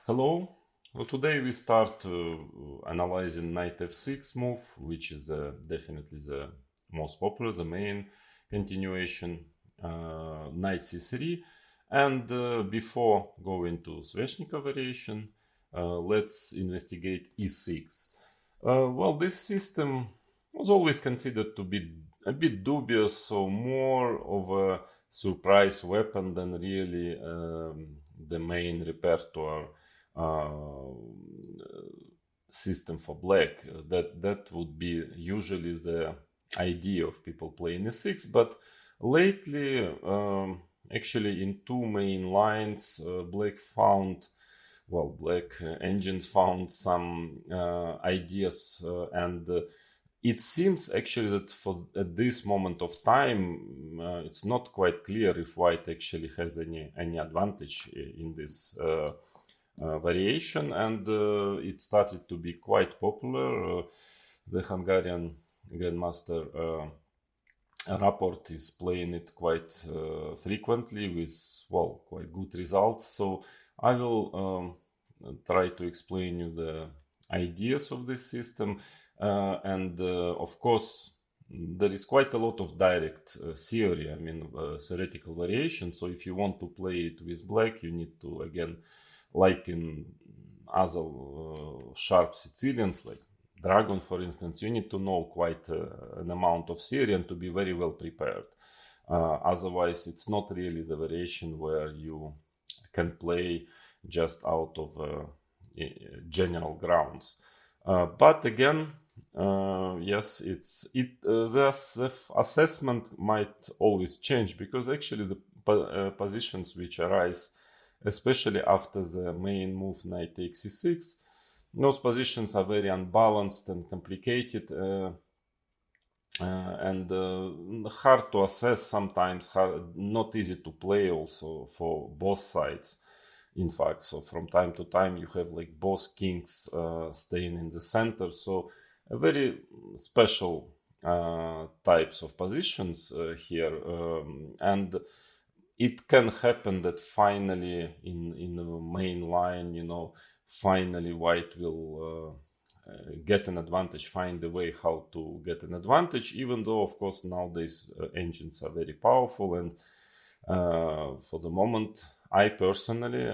Hello. Well, today we start analyzing knight f6 move, which is definitely the most popular, the main continuation, knight c3. And before going to Sveshnikov variation, let's investigate e6. Well, this system was always considered to be a bit dubious, so more of a surprise weapon than really the main repertoire system for black. That would be usually the idea of people playing e6, but lately, actually in two main lines, black engines found some ideas, and it seems actually that at this moment of time, it's not quite clear if white actually has any advantage in this variation, and it started to be quite popular. The Hungarian Grandmaster Rapport is playing it quite frequently with, well, quite good results. So I will try to explain you the ideas of this system, and of course there is quite a lot of direct theory, theoretical variation. So if you want to play it with black, you need to, again, like in other sharp Sicilians, like Dragon, for instance, you need to know quite an amount of theory and to be very well prepared. Otherwise, it's not really the variation where you can play just out of general grounds. But again, yes, the assessment might always change, because actually the positions which arise, especially after the main move knight takes c6, those positions are very unbalanced and complicated, and hard to assess sometimes, not easy to play also for both sides. In fact, so from time to time you have like both kings staying in the center, so a very special types of positions here, and it can happen that finally in the main line, finally white will get an advantage, find a way how to get an advantage, even though, of course, nowadays engines are very powerful, and for the moment, I personally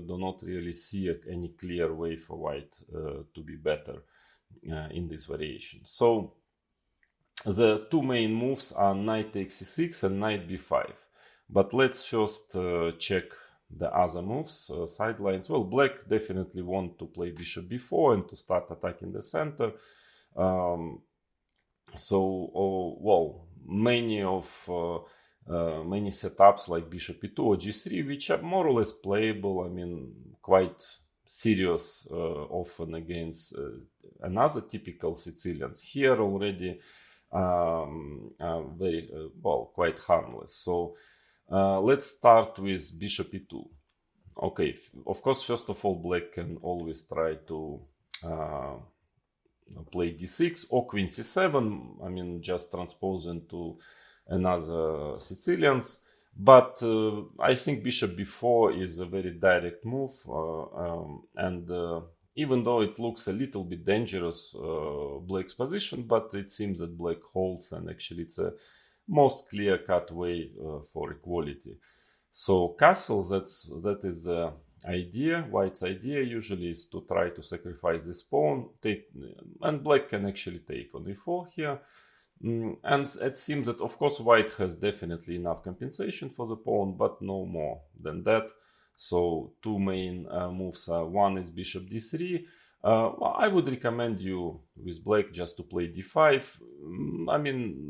do not really see any clear way for white to be better in this variation. So the two main moves are knight takes c6 and knight b5. But let's first check the other moves, sidelines. Well, black definitely want to play bishop b4 and to start attacking the center. Many setups like bishop e2 or g3, which are more or less playable, quite serious, often against another typical Sicilians. Here already very, quite harmless. So let's start with bishop e2. Okay, of course, first of all, black can always try to play d6 or queen c7, just transpose into another Sicilians. But I think bishop b4 is a very direct move, and even though it looks a little bit dangerous, black's position, but it seems that black holds, and actually it's a most clear-cut way for equality. So castle, that is the idea. White's idea usually is to try to sacrifice this pawn, and black can actually take on e4 here. And it seems that, of course, white has definitely enough compensation for the pawn, but no more than that. So two main moves are, one is bishop d3. I would recommend you with black just to play d5.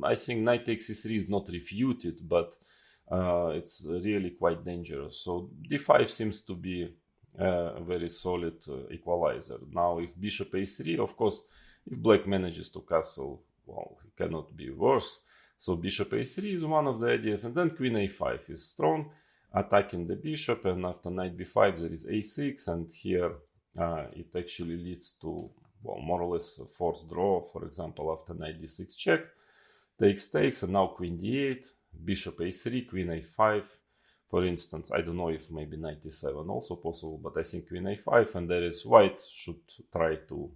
I think knight takes c3 is not refuted, but it's really quite dangerous. So d5 seems to be a very solid equalizer. Now, if bishop a3, of course, if black manages to castle, well, it cannot be worse. So bishop a3 is one of the ideas, and then queen a5 is strong, attacking the bishop, and after knight b5 there is a6, and here it actually leads to, more or less a forced draw. For example, after knight d6 check, takes, and now queen d8, bishop a3, queen a5. For instance, I don't know if maybe knight e7 also possible, but I think queen a5, and there is white should try to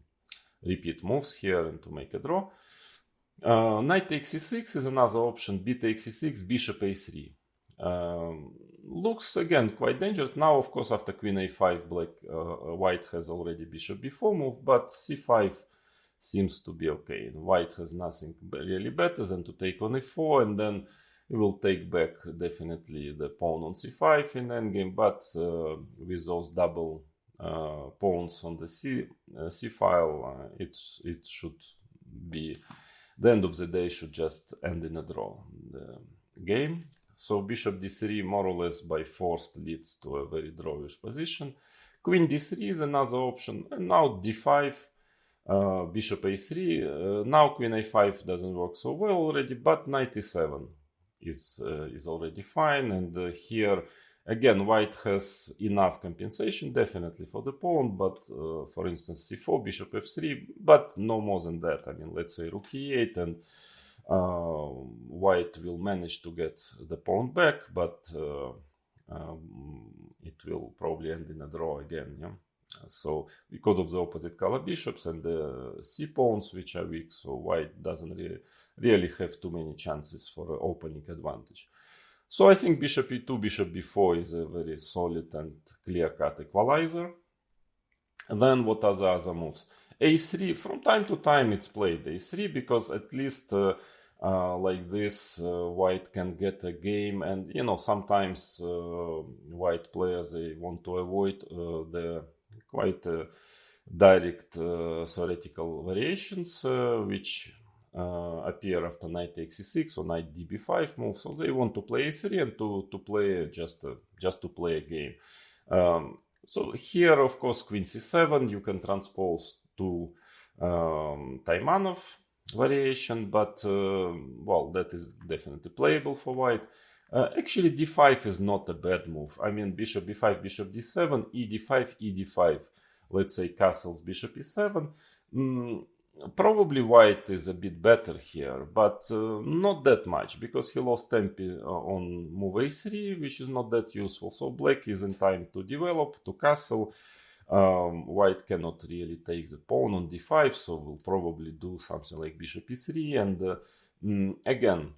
repeat moves here and to make a draw. Knight takes e6 is another option. B takes e6, bishop a3. Looks again quite dangerous. Now, of course, after queen a5, white has already bishop b4 move, but c5 seems to be okay. White has nothing really better than to take on e4, and then we will take back definitely the pawn on c5 in endgame, but with those double pawns on the c file, it should be, the end of the day should just end in a draw, the game. So bishop d3 more or less by force leads to a very drawish position. Queen d3 is another option, and now d5, bishop a3. Now queen a5 doesn't work so well already, but knight e7 is already fine, and here again white has enough compensation definitely for the pawn, but for instance c4, bishop f3, but no more than that. I mean, let's say rook e8, and white will manage to get the pawn back, but it will probably end in a draw again. Yeah? So because of the opposite color bishops and the c pawns which are weak, so white doesn't really have too many chances for opening advantage. So I think bishop e2, bishop b4 is a very solid and clear-cut equalizer. And then what are the other moves? a3, from time to time it's played a3, because at least like this white can get a game, and you know, sometimes white players, they want to avoid the quite direct theoretical variations which appear after knight takes e6 or knight db5 move. So they want to play a3 and to play just to play a game. So here, of course, queen c7 you can transpose to Taimanov variation, but well, that is definitely playable for white. Actually, d5 is not a bad move. I mean, bishop b5, bishop d7, ed5, ed5. Let's say castles, bishop e7. Probably white is a bit better here, but not that much, because he lost tempo on move a3, which is not that useful. So black is in time to develop, to castle. White cannot really take the pawn on d5, so we'll probably do something like bishop e3, and again,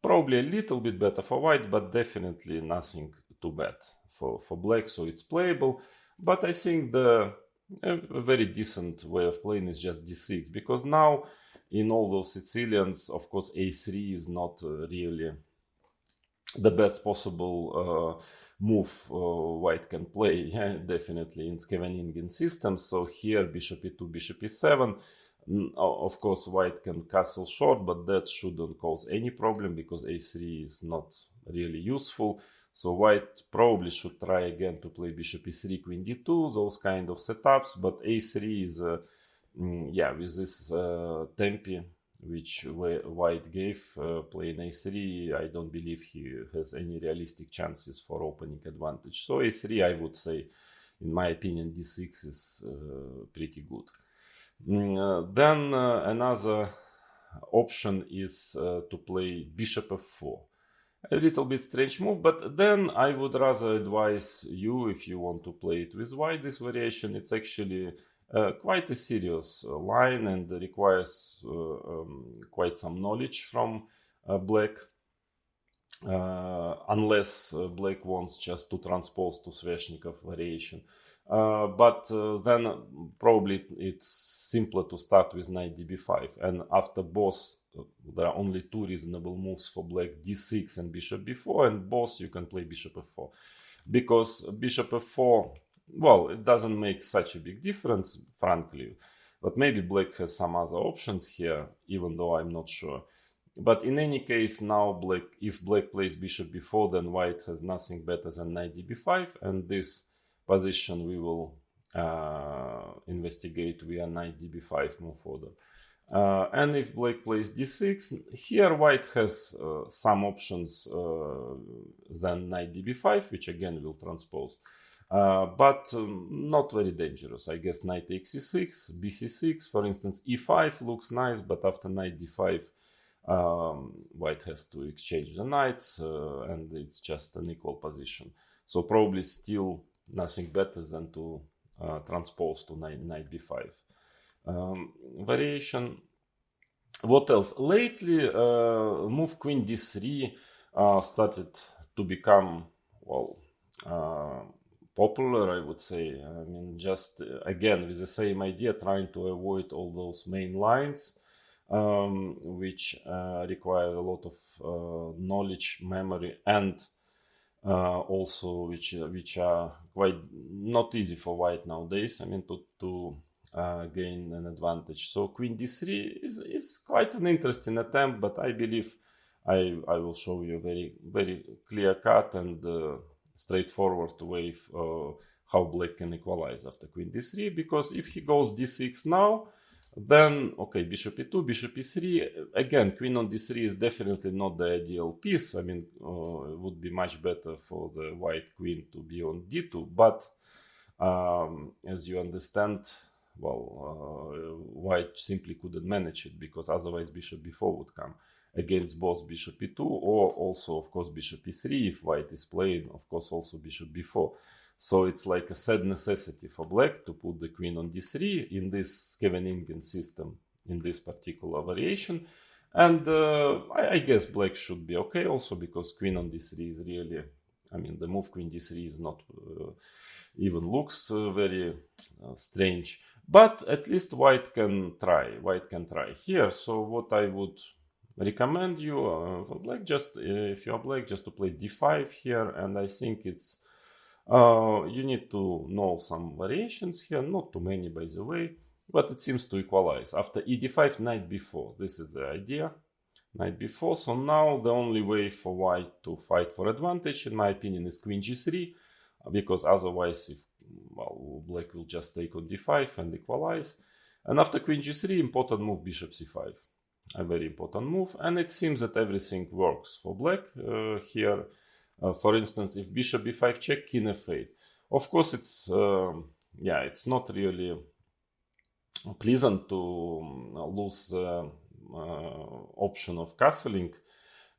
probably a little bit better for white, but definitely nothing too bad for black, so it's playable. But I think a very decent way of playing is just d6, because now in all those Sicilians, of course, a3 is not really the best possible move white can play, yeah, definitely in Scheveningen system. So here bishop e2, bishop e7. Of course, white can castle short, but that shouldn't cause any problem, because a3 is not really useful. So white probably should try again to play bishop e3, queen d2, those kind of setups. But a3 is, yeah, with this tempi which white gave, playing a3, I don't believe he has any realistic chances for opening advantage. So a3, I would say, in my opinion, d6 is pretty good. Then another option is to play bishop f4. A little bit strange move, but then I would rather advise you, if you want to play it with white, this variation, it's actually quite a serious line and requires quite some knowledge from black, unless black wants just to transpose to Sveshnikov variation. But then probably it's simpler to start with knight db5, and after both there are only two reasonable moves for black, d6 and bishop b4, and both you can play bishop f4, because bishop f4, well, it doesn't make such a big difference, frankly, but maybe black has some other options here, even though I'm not sure. But in any case, now if black plays bishop b4, then white has nothing better than knight db5, and this position we will investigate via knight db5 move order. And if black plays d6, here white has some options than knight db5, which again will transpose, but not very dangerous. I guess knight takes e6, bc6, for instance, e5 looks nice, but after knight d5, white has to exchange the knights, and it's just an equal position. So probably still nothing better than to transpose to knight b5. Variation. What else? Lately, move queen d3 started to become, well, popular, I would say. I mean, just again with the same idea, trying to avoid all those main lines, which require a lot of knowledge, memory, and also which are quite not easy for white nowadays. I mean, to gain an advantage. So queen d3 is quite an interesting attempt, but I believe I will show you a very clear cut and straightforward way how black can equalize after queen d3, because if he goes d6 now, then okay, bishop e2, bishop e3. Again, queen on d3 is definitely not the ideal piece. I mean, it would be much better for the white queen to be on d2, but as you understand, well, white simply couldn't manage it, because otherwise bishop b4 would come against both bishop e2, or also, of course, bishop e3. If white is playing, of course, also bishop b4. So it's like a sad necessity for black to put the queen on d3 in this Scheveningen system, in this particular variation. And I guess black should be okay also, because queen on d3 is really, I mean, the move queen d3 is not even looks very strange. But at least white can try. White can try here. So what I would recommend you for black, just if you are black, just to play d5 here. And I think it's you need to know some variations here, not too many by the way, but it seems to equalize. After ed5, knight b4. This is the idea. Knight b4. So now the only way for white to fight for advantage, in my opinion, is queen g3, because otherwise, if black will just take on d5 and equalize. And after queen g3, important move bishop c5, a very important move. And it seems that everything works for black here. For instance, if bishop b5 check, king f8. Of course, it's it's not really pleasant to lose the option of castling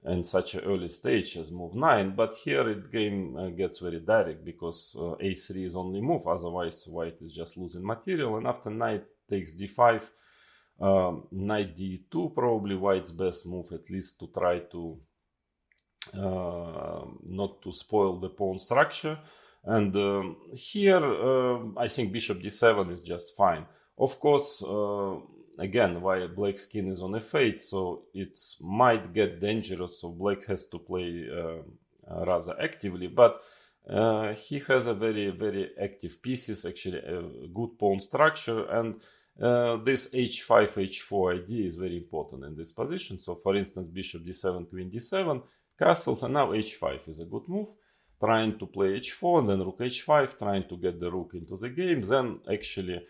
in such an early stage as move 9, but here it game gets very direct, because a3 is only move, otherwise white is just losing material. And after knight takes d5, knight d2, probably white's best move, at least to try to not to spoil the pawn structure. And here I think bishop d7 is just fine. Of course, again, while black's king is on f8, so it might get dangerous, so black has to play rather actively, but he has a very active pieces, actually a good pawn structure, and this h5 h4 idea is very important in this position. So for instance, bishop d7, queen d7, castles, and now h5 is a good move, trying to play h4 and then rook h5, trying to get the rook into the game. Then actually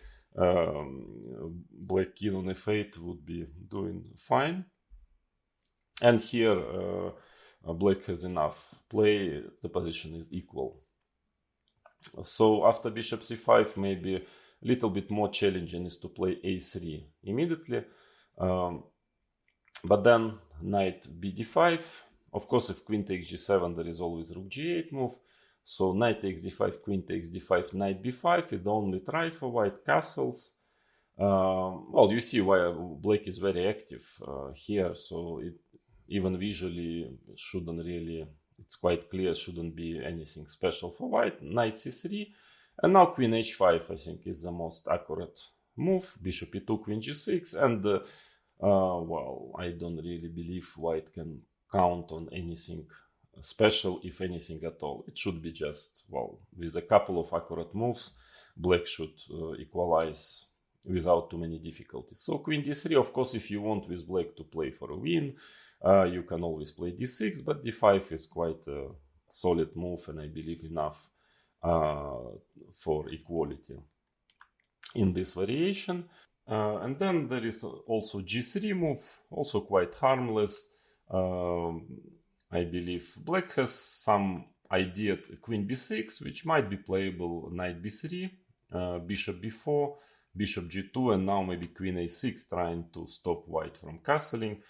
black king on f8 would be doing fine, and here black has enough play, the position is equal. So after bishop c5, maybe a little bit more challenging is to play a3 immediately, but then knight bd5. Of course, if queen takes g7, there is always rook g8 move. So knight takes d5, queen takes d5, knight b5 is the only try for white, castles. Well, you see why black is very active here, so it even visually shouldn't really, it's quite clear, shouldn't be anything special for white. Knight c3, and now queen h5 I think is the most accurate move. Bishop e2, queen g6, and well, I don't really believe white can count on anything special, if anything at all. It should be just, well, with a couple of accurate moves, black should equalize without too many difficulties. So queen d3, of course, if you want with black to play for a win, you can always play d6, but d5 is quite a solid move, and I believe enough for equality in this variation. And then there is also g3 move, also quite harmless. I believe black has some idea queen b6, which might be playable. Knight b3, bishop b4, bishop g2, and now maybe queen a6, trying to stop white from castling.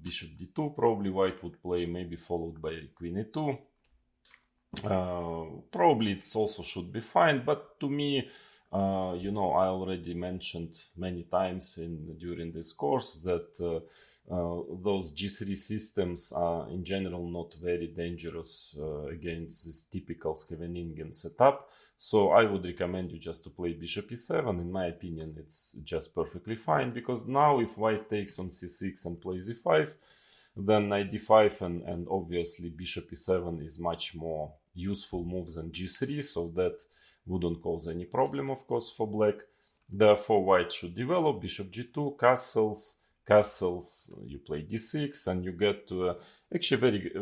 Bishop d2, probably white would play, maybe followed by queen e2. Probably it also should be fine, but to me, I already mentioned many times during this course that those G3 systems are in general not very dangerous against this typical Scheveningen setup. So I would recommend you just to play bishop e7. In my opinion, it's just perfectly fine, because now if white takes on c6 and plays e5, then knight d5 and obviously bishop e7 is much more useful move than g3, so that wouldn't cause any problem, of course, for black. Therefore, white should develop bishop g2, castles, you play d6, and you get to actually very,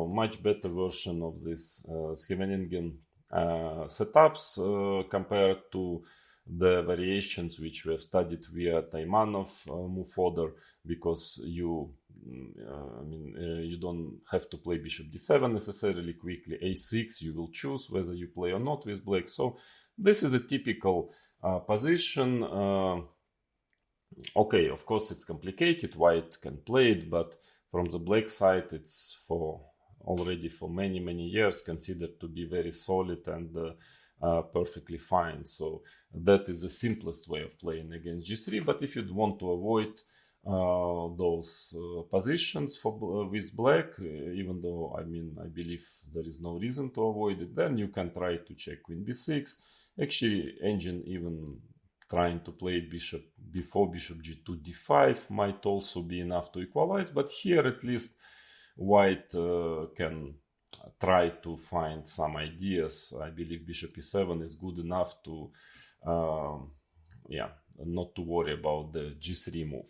much better version of this Scheveningen setups compared to the variations which we have studied via Taimanov move order, because you don't have to play bishop d7 necessarily quickly. a6 you will choose whether you play or not with black. So this is a typical position. Okay, of course it's complicated, white can play it, but from the black side it's already for many years considered to be very solid and perfectly fine. So that is the simplest way of playing against g3. But if you want to avoid those positions with black, even though I believe there is no reason to avoid it, then you can try to check queen b6. Actually, engine even trying to play bishop before bishop g2 d5 might also be enough to equalize, but here at least white can try to find some ideas. I believe bishop e7 is good enough to not to worry about the g3 move.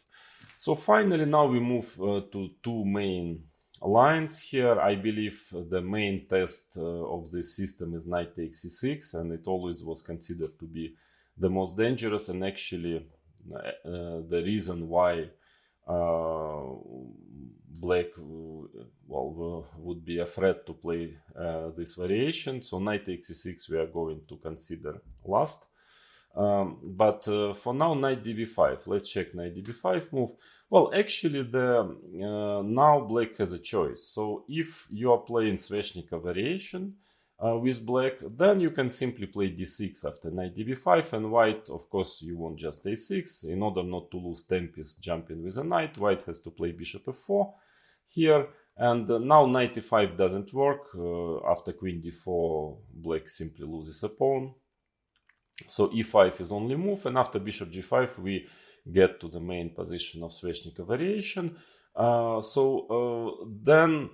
So finally now we move to two main lines here. I believe the main test of this system is knight takes c6, and it always was considered to be the most dangerous, and actually the reason why black would be afraid to play this variation. So knight takes c6 we are going to consider last. But for now, knight db5. Let's check knight db5 move. Well, actually, now black has a choice. So if you are playing Sveshnikov variation with black, then you can simply play d6 after knight db5, and white, of course, you want just a6. In order not to lose tempest jumping with a knight, white has to play bishop f4 here. And now knight e5 doesn't work. After queen d4, black simply loses a pawn. So e5 is only move, and after bishop g5 we get to the main position of Sveshnikov variation. Then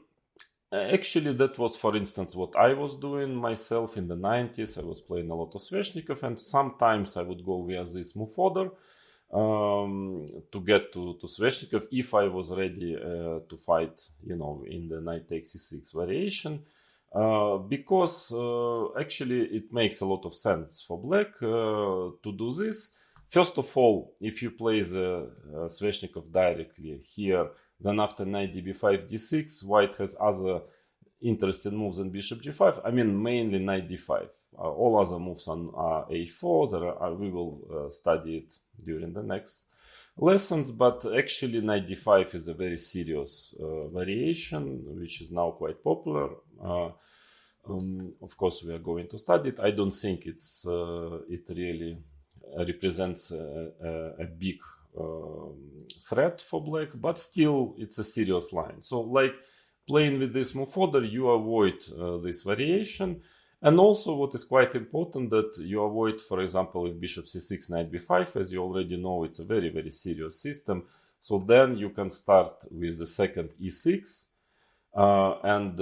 actually that was, for instance, what I was doing myself in the 90s. I was playing a lot of Sveshnikov, and sometimes I would go via this move order to get to Sveshnikov if I was ready to fight, in the knight takes c6 variation. Because actually it makes a lot of sense for black to do this. First of all, if you play the Sveshnikov directly here, then after knight db5 d6, white has other interesting moves than bishop g5. Mainly knight d5. All other moves are a4. We will study it during the next lessons, but actually knight d5 is a very serious variation, which is now quite popular. Of course, we are going to study it. I don't think it really represents a big threat for black, but still it's a serious line. So like playing with this move order, you avoid this variation. And also what is quite important, that you avoid, for example, if bishop c6, knight b5, as you already know, it's a very serious system. So then you can start with the second e6, and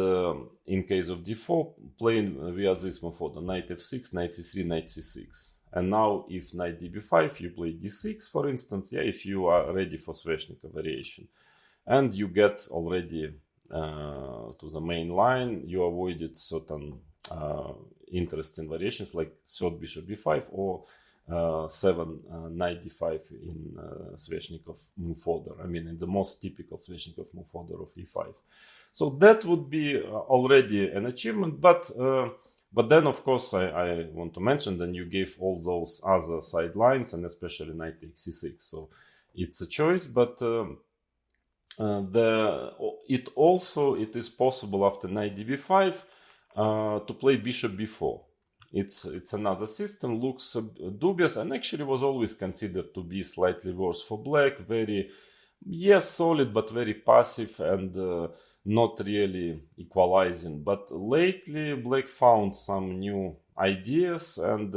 in case of d4, playing via this move order, knight f6, knight c3, knight c6. And now if knight db5, you play d6, for instance, if you are ready for Sveshnikov variation. And you get already to the main line, you avoided certain interesting variations like third bishop b5 or 7 knight d5 in Sveshnikov move order. In the most typical Sveshnikov move order of e5. So that would be already an achievement, but then of course I want to mention, then you gave all those other sidelines, and especially knight takes c6. So it's a choice, but it is possible after knight db5 to play bishop b4. It's another system, looks dubious, and actually was always considered to be slightly worse for black. Very, yes, solid, but very passive and not really equalizing. But lately black found some new ideas, and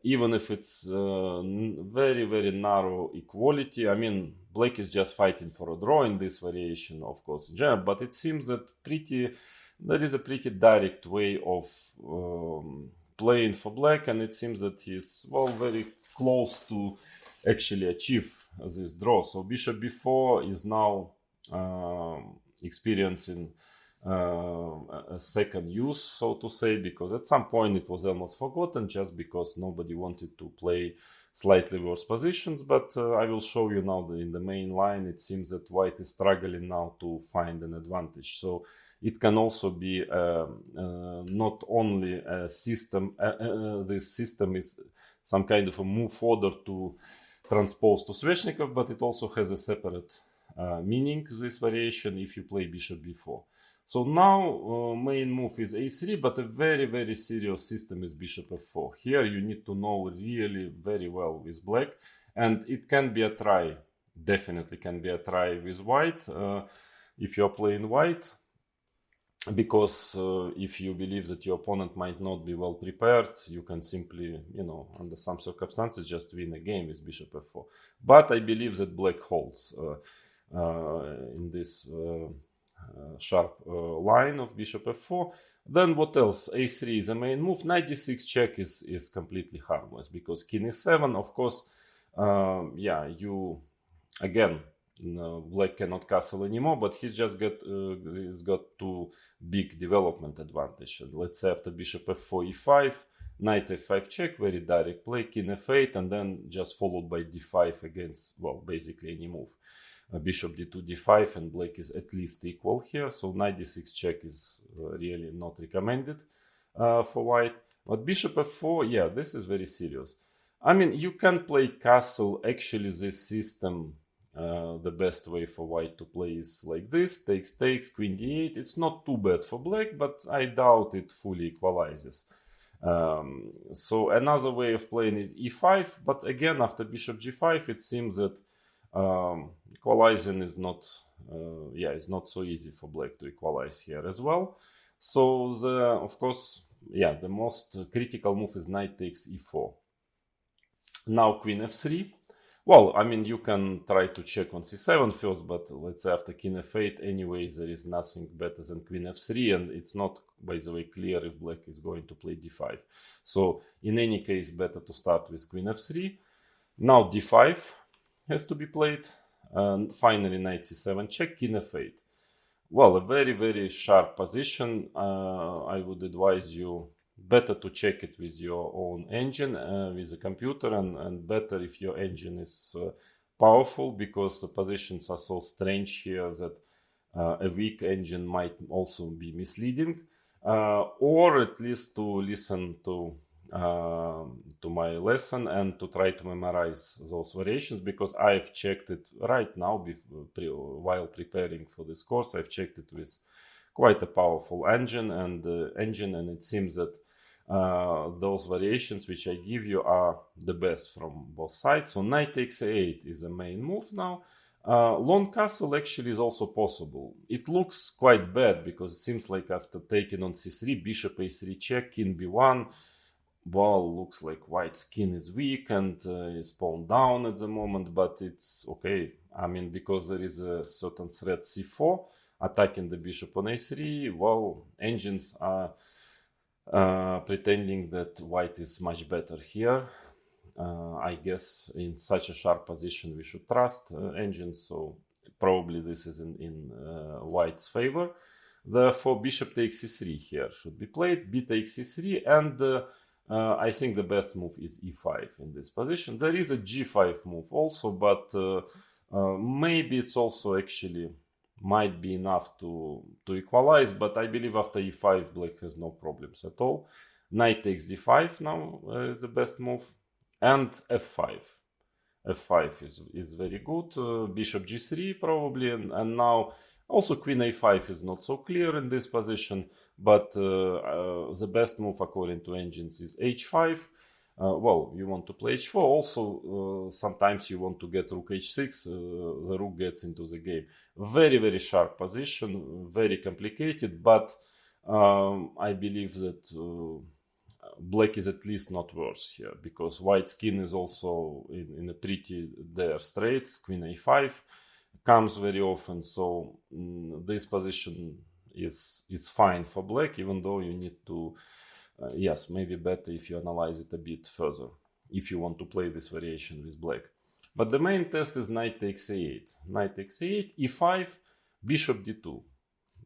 even if it's very, very narrow equality, I mean, black is just fighting for a draw in this variation, of course, in general, but it seems that there is a pretty direct way of playing for black, and it seems that he's, well, very close to actually achieve this draw. So bishop b4 is now experiencing a second use, so to say, because at some point it was almost forgotten just because nobody wanted to play slightly worse positions. But I will show you now that in the main line it seems that white is struggling now to find an advantage. So it can also be not only a system, this system is some kind of a move order to transpose to Sveshnikov, but it also has a separate meaning, this variation, if you play bishop b4. So now main move is a3, but a very, very serious system is bishop f4. Here you need to know really very well with black, and it can be a try, definitely can be a try with white if you're playing white, because if you believe that your opponent might not be well prepared, you can simply, under some circumstances, just win a game with bishop f4. But I believe that black holds in this sharp line of bishop f4. Then what else? a3 is the main move. Knight d6 check is completely harmless, because king e7, of course, you again, black cannot castle anymore, but he's got too big development advantage. Let's say after bishop f4 e5, knight f5 check, very direct play, king f8, and then just followed by d5 against, well, basically any move. Bishop d2 d5, and black is at least equal here, so knight d6 check is really not recommended for white. But bishop f4, yeah, this is very serious. I mean, you can play castle. Actually, this system, the best way for white to play is like this: takes, queen d8. It's not too bad for black, but I doubt it fully equalizes. So another way of playing is e5, but again, after bishop g5, it seems that equalizing is not, it's not so easy for black to equalize here as well. So of course, the most critical move is knight takes e4. Now queen f3. Well, I mean, you can try to check on c7 first, but let's say after king f8, anyways, there is nothing better than queen f3, and it's not, by the way, clear if black is going to play d5. So in any case, better to start with queen f3. Now d5 has to be played, and finally knight c7 check, king f8. Well, a very, very sharp position. I would advise you better to check it with your own engine, with the computer, and better if your engine is powerful, because the positions are so strange here that a weak engine might also be misleading, or at least to listen to my lesson and to try to memorize those variations, because I've checked it right now while preparing for this course. I've checked it with quite a powerful engine, and it seems that those variations which I give you are the best from both sides. So knight takes a8 is the main move now. Long castle actually is also possible. It looks quite bad, because it seems like after taking on c3, bishop a3 check, king b1, well, looks like white's skin is weak and is pawned down at the moment, but it's okay. I mean, because there is a certain threat c4 attacking the bishop on a3, well, engines are pretending that white is much better here. I guess in such a sharp position we should trust engines, so probably this is in white's favor. Therefore, bishop takes c3 here should be played, b takes c3, and I think the best move is e5 in this position. There is a g5 move also, but maybe it's also actually might be enough to equalize, but I believe after e5 black has no problems at all. Knight takes d5 now is the best move, and f5. f5 is very good. Bishop g3 probably, and now also queen a5 is not so clear in this position, but the best move according to engines is h5. Well, you want to play h4. Also, sometimes you want to get rook h6. The rook gets into the game. Very, very sharp position, very complicated, but I believe that black is at least not worse here, because white skin is also in a pretty dire straits. Queen a5 comes very often, so this position is fine for black, even though you need to yes, maybe better if you analyze it a bit further, if you want to play this variation with black. But the main test is knight takes a8. Knight takes a8, e5, bishop d2.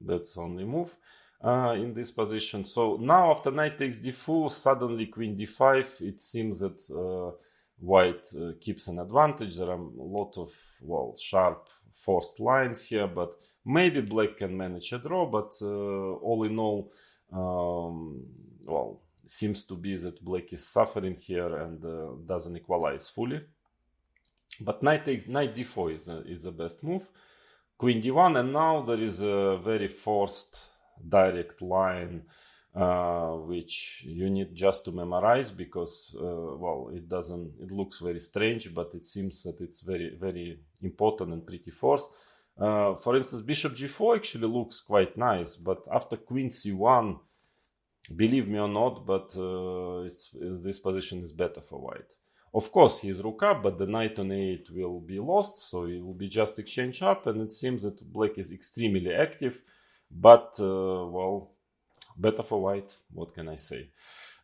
That's the only move in this position. So now after knight takes d4, suddenly queen d5, it seems that white keeps an advantage. There are a lot of, well, sharp forced lines here, but maybe black can manage a draw, but all in all, well, seems to be that black is suffering here and doesn't equalize fully. But knight d4 is the best move. Queen d1, and now there is a very forced direct line which you need just to memorize, because well, it looks very strange, but it seems that it's very, very important and pretty forced. For instance, bishop g4 actually looks quite nice, but after queen c1, believe me or not, but this position is better for white. Of course, he is rook up, but the knight on a8 will be lost, so it will be just exchange up, and it seems that black is extremely active, but well, better for white, what can I say?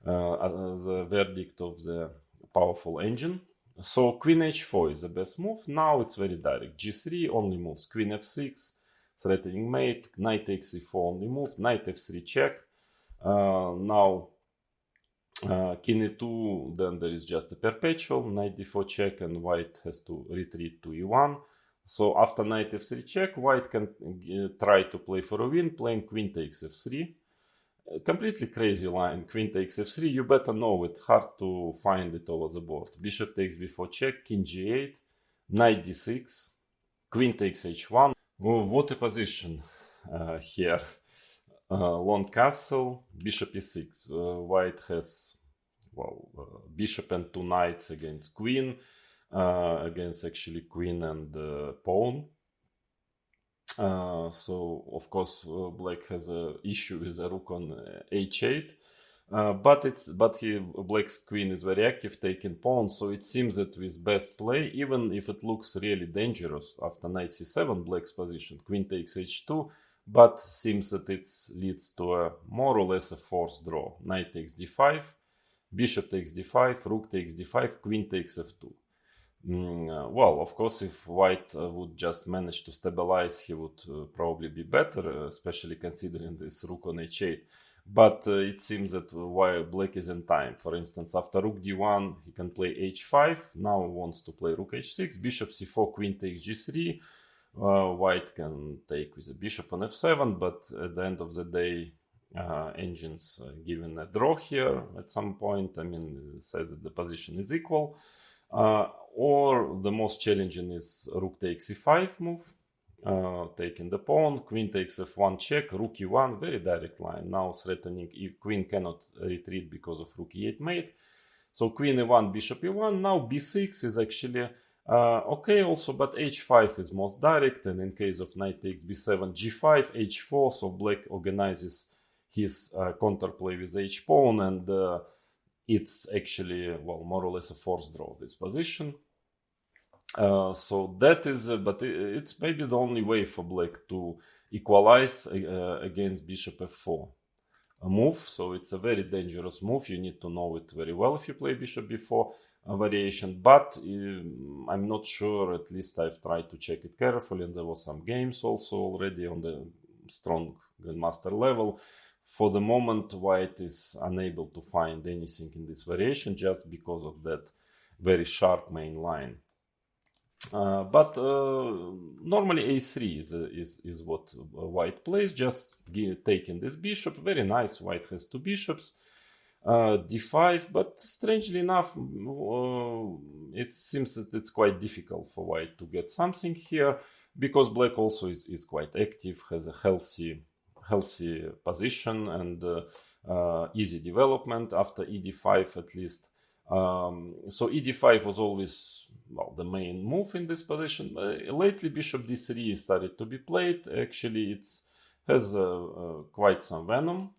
The verdict of the powerful engine. So queen h4 is the best move. Now it's very direct. g3 only moves. Queen f6, threatening mate. Knight takes e4 only move. Knight f3 check. Now king e2, then there is just a perpetual. Knight d4 check, and white has to retreat to e1. So after knight f3 check, white can try to play for a win, playing queen takes f3. Completely crazy line. Queen takes f3. You better know it's hard to find it over the board. Bishop takes b4 check, king g8, knight d6, queen takes h1. Oh, what a position here. Long castle, bishop e6. White has, well, bishop and two knights against queen, against actually queen and pawn. So of course black has an issue with the rook on h8, but black's queen is very active, taking pawn. So it seems that with best play, even if it looks really dangerous after knight c7, black's position, queen takes h2, but seems that it leads to a more or less a forced draw. Knight takes d5, bishop takes d5, rook takes d5, queen takes f2. Well, of course, if white would just manage to stabilize, he would probably be better, especially considering this rook on h8. But it seems that while black is in time, for instance, after rook d1, he can play h5. Now he wants to play rook h6, bishop c4, queen takes g3. White can take with a bishop on f7, but at the end of the day, engines given a draw here at some point. I mean, it says that the position is equal. Or the most challenging is rook takes e5 move, taking the pawn, queen takes f1 check, rook e1, very direct line. Now threatening queen cannot retreat because of rook e8 mate. So queen e1, bishop e1. Now b6 is actually okay also, but h5 is most direct, and in case of knight takes b7, g5, h4, so black organizes his counterplay with h pawn, and it's actually, well, more or less a forced draw, this position. So that is, but it's maybe the only way for black to equalize against bishop f4 a move. So it's a very dangerous move. You need to know it very well if you play bishop b4 variation, but I'm not sure. At least I've tried to check it carefully, and there were some games also already on the strong grandmaster level. For the moment, white is unable to find anything in this variation just because of that very sharp main line. But normally a3 is what white plays, just taking this bishop. Very nice. White has two bishops. d5, but strangely enough, it seems that it's quite difficult for white to get something here, because black also is quite active, has a healthy position, and easy development after ed5 at least. So ed5 was always, well, the main move in this position. Lately bishop d3 started to be played. Actually it has quite some venom,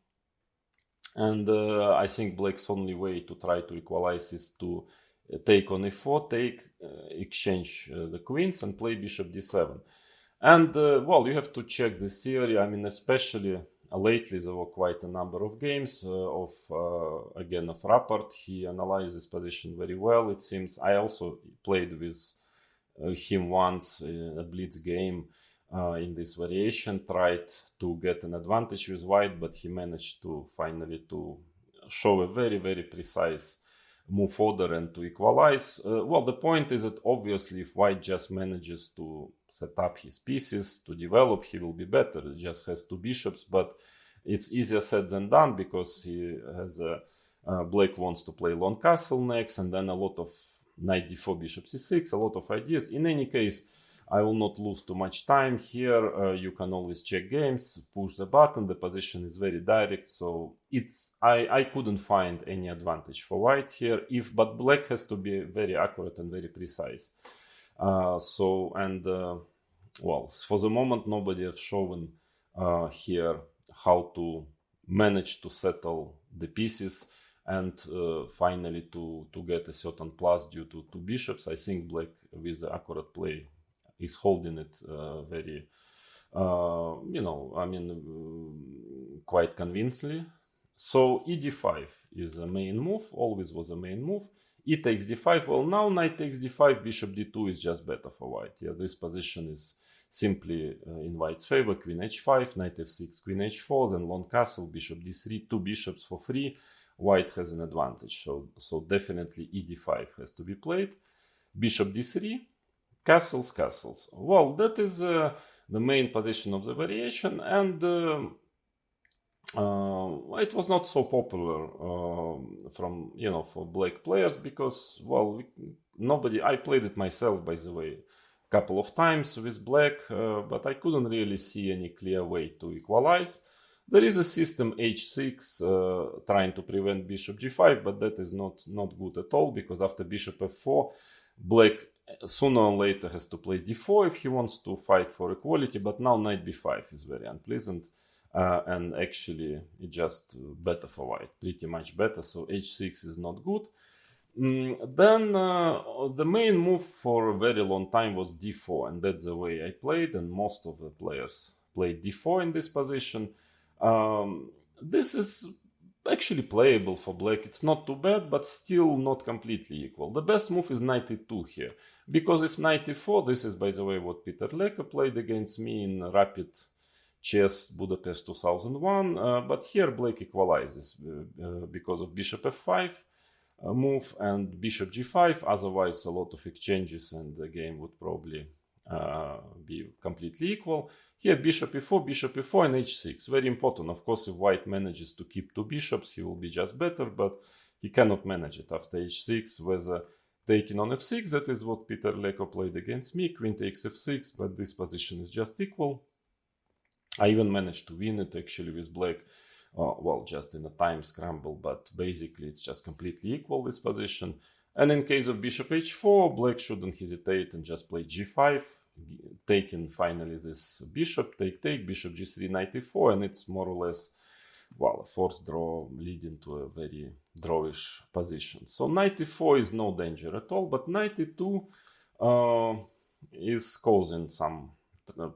and I think black's only way to try to equalize is to take on e4, exchange the queens and play bishop d7. And well, you have to check this theory. I mean, especially lately there were quite a number of games of Rapport. He analyzed this position very well, it seems. I also played with him once in a blitz game in this variation, tried to get an advantage with white, but he managed to finally to show a very, very precise move order and to equalize. Well, the point is that obviously if white just manages to set up his pieces, to develop, he will be better. It just has two bishops, but it's easier said than done, because he has black wants to play long castle next, and then a lot of knight d4, bishop c6, a lot of ideas. In any case, I will not lose too much time here. You can always check games, push the button. The position is very direct, so I couldn't find any advantage for white here. But black has to be very accurate and very precise. Well, for the moment, nobody has shown here how to manage to settle the pieces and finally to get a certain plus due to two bishops. I think black with the accurate play is holding it very, quite convincingly. So ed5 is a main move, always was a main move. E takes d5. Well, now knight takes d5, bishop d2 is just better for white. Yeah, this position is simply in white's favor. Queen h5, knight f6, queen h4, then long castle, bishop d3, two bishops for free. White has an advantage, so definitely ed5 has to be played. Bishop d3, castles. Well, that is the main position of the variation, and it was not so popular for black players, because, well, I played it myself, by the way, a couple of times with black, but I couldn't really see any clear way to equalize. There is a system h6 trying to prevent bishop g5, but that is not good at all, because after bishop f4, black sooner or later has to play d4 if he wants to fight for equality. But now knight b5 is very unpleasant, and actually it's just better for white, pretty much better. So h6 is not good. Then the main move for a very long time was d4, and that's the way I played, and most of the players played d4 in this position. This is actually playable for black. It's not too bad, but still not completely equal. The best move is knight e2 here, because if knight e4, this is, by the way, what Peter Leka played against me in Rapid Chess Budapest 2001, but here black equalizes because of bishop f5 move and bishop g5. Otherwise, a lot of exchanges and the game would probably be completely equal. Here bishop e4 and h6. Very important. Of course, if white manages to keep two bishops, he will be just better, but he cannot manage it after h6 with taking on f6. That is what Peter Leko played against me. Queen takes f6, but this position is just equal. I even managed to win it actually with black, well, just in a time scramble, but basically it's just completely equal, this position. And in case of bishop h4, black shouldn't hesitate and just play g5, taking finally this bishop, take, bishop g3, knight e4, and it's more or less, well, a forced draw leading to a very drawish position. So knight e4 is no danger at all, but knight e2 is causing some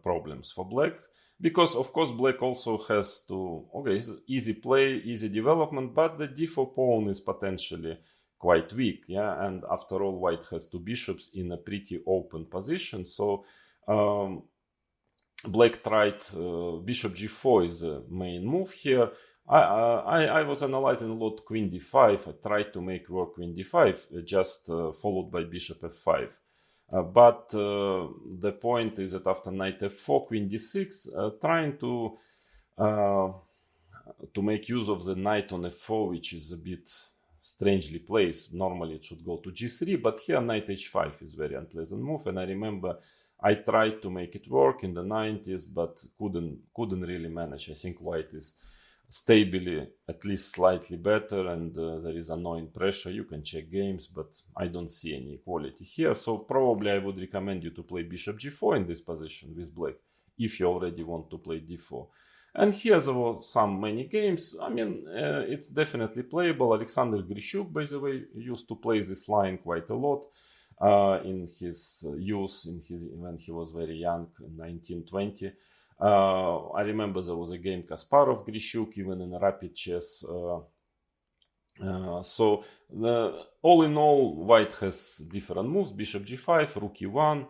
problems for black, because of course black also has to, it's easy play, easy development, but the d4 pawn is potentially quite weak, yeah, and after all, white has two bishops in a pretty open position. So black tried bishop g4 is the main move here. I was analyzing a lot queen d5. I tried to make work queen d5, just followed by bishop f5. But the point is that after knight f4, queen d6, trying to to make use of the knight on f4, which is a bit strangely placed. Normally it should go to g3, but here knight h5 is very unpleasant move, and I remember I tried to make it work in the 90s, but couldn't really manage. I think white is stably at least slightly better, and there is annoying pressure. You can check games, but I don't see any equality here. So probably I would recommend you to play bishop g4 in this position with black, if you already want to play d4. And here there were many games. I mean, it's definitely playable. Alexander Grishuk, by the way, used to play this line quite a lot in his youth, when he was very young, 1920. I remember there was a game Kasparov Grishuk, even in rapid chess. So all in all, white has different moves: bishop g5, rook e1,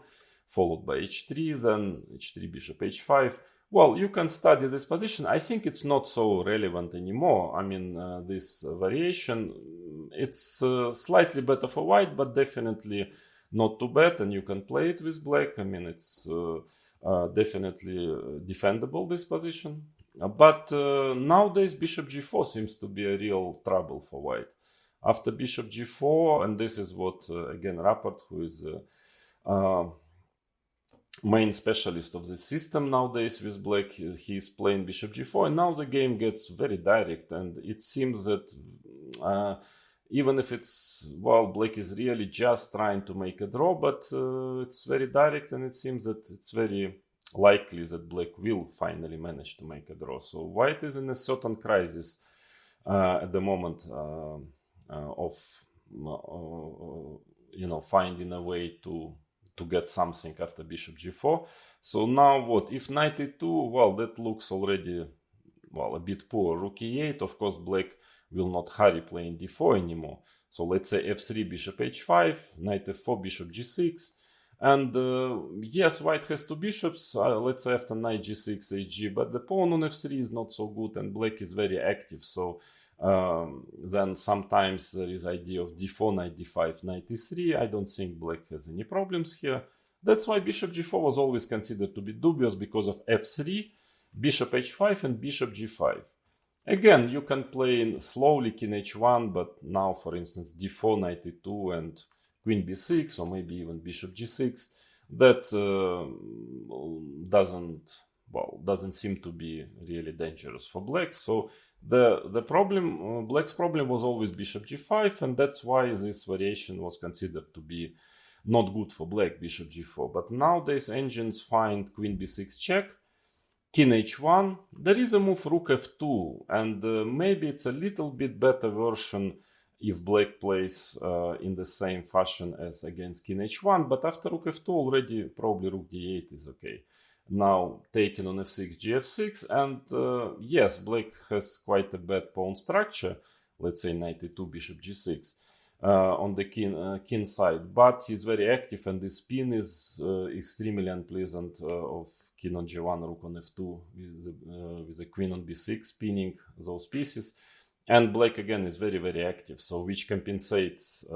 followed by h3, then h3, bishop h5. Well, you can study this position. I think it's not so relevant anymore. I mean, this variation, it's slightly better for white, but definitely not too bad, and you can play it with black. I mean, it's definitely defendable, this position. But nowadays, bishop g4 seems to be a real trouble for white. After bishop g4, and this is what, again, Rapport, who is main specialist of the system nowadays with black, he is playing bishop g4, and now the game gets very direct, and it seems that even if it's, well, black is really just trying to make a draw, but it's very direct, and it seems that it's very likely that black will finally manage to make a draw. So white is in a certain crisis at the moment of finding a way to get something after bishop g4. So now what? If knight e2, well, that looks already, well, a bit poor. Rook e8, of course, black will not hurry playing d4 anymore. So let's say f3, bishop h5, knight f4, bishop g6. And yes, white has two bishops, let's say after knight g6, hg, but the pawn on f3 is not so good, and black is very active. So then sometimes there is idea of d4, knight d5, knight e3. I don't think black has any problems here. That's why bishop g4 was always considered to be dubious, because of f3, bishop h5, and bishop g5. Again, you can play slowly king h1, but now, for instance, d4, knight e2, and queen b6, or maybe even bishop g6, that doesn't seem to be really dangerous for black. So the problem, black's problem was always bishop g5, and that's why this variation was considered to be not good for black, bishop g4. But nowadays engines find queen b6 check, king h1. There is a move rook f2, and maybe it's a little bit better version if black plays in the same fashion as against king h1, but after rook f2 already probably rook d8 is okay. Now taken on f6, gf6, and yes, black has quite a bad pawn structure, let's say knight e2, bishop g6 on the king side, but he's very active, and this spin is extremely unpleasant of king on g1, rook on f2 with the queen on b6, spinning those pieces. And black again is very, very active, so which compensates,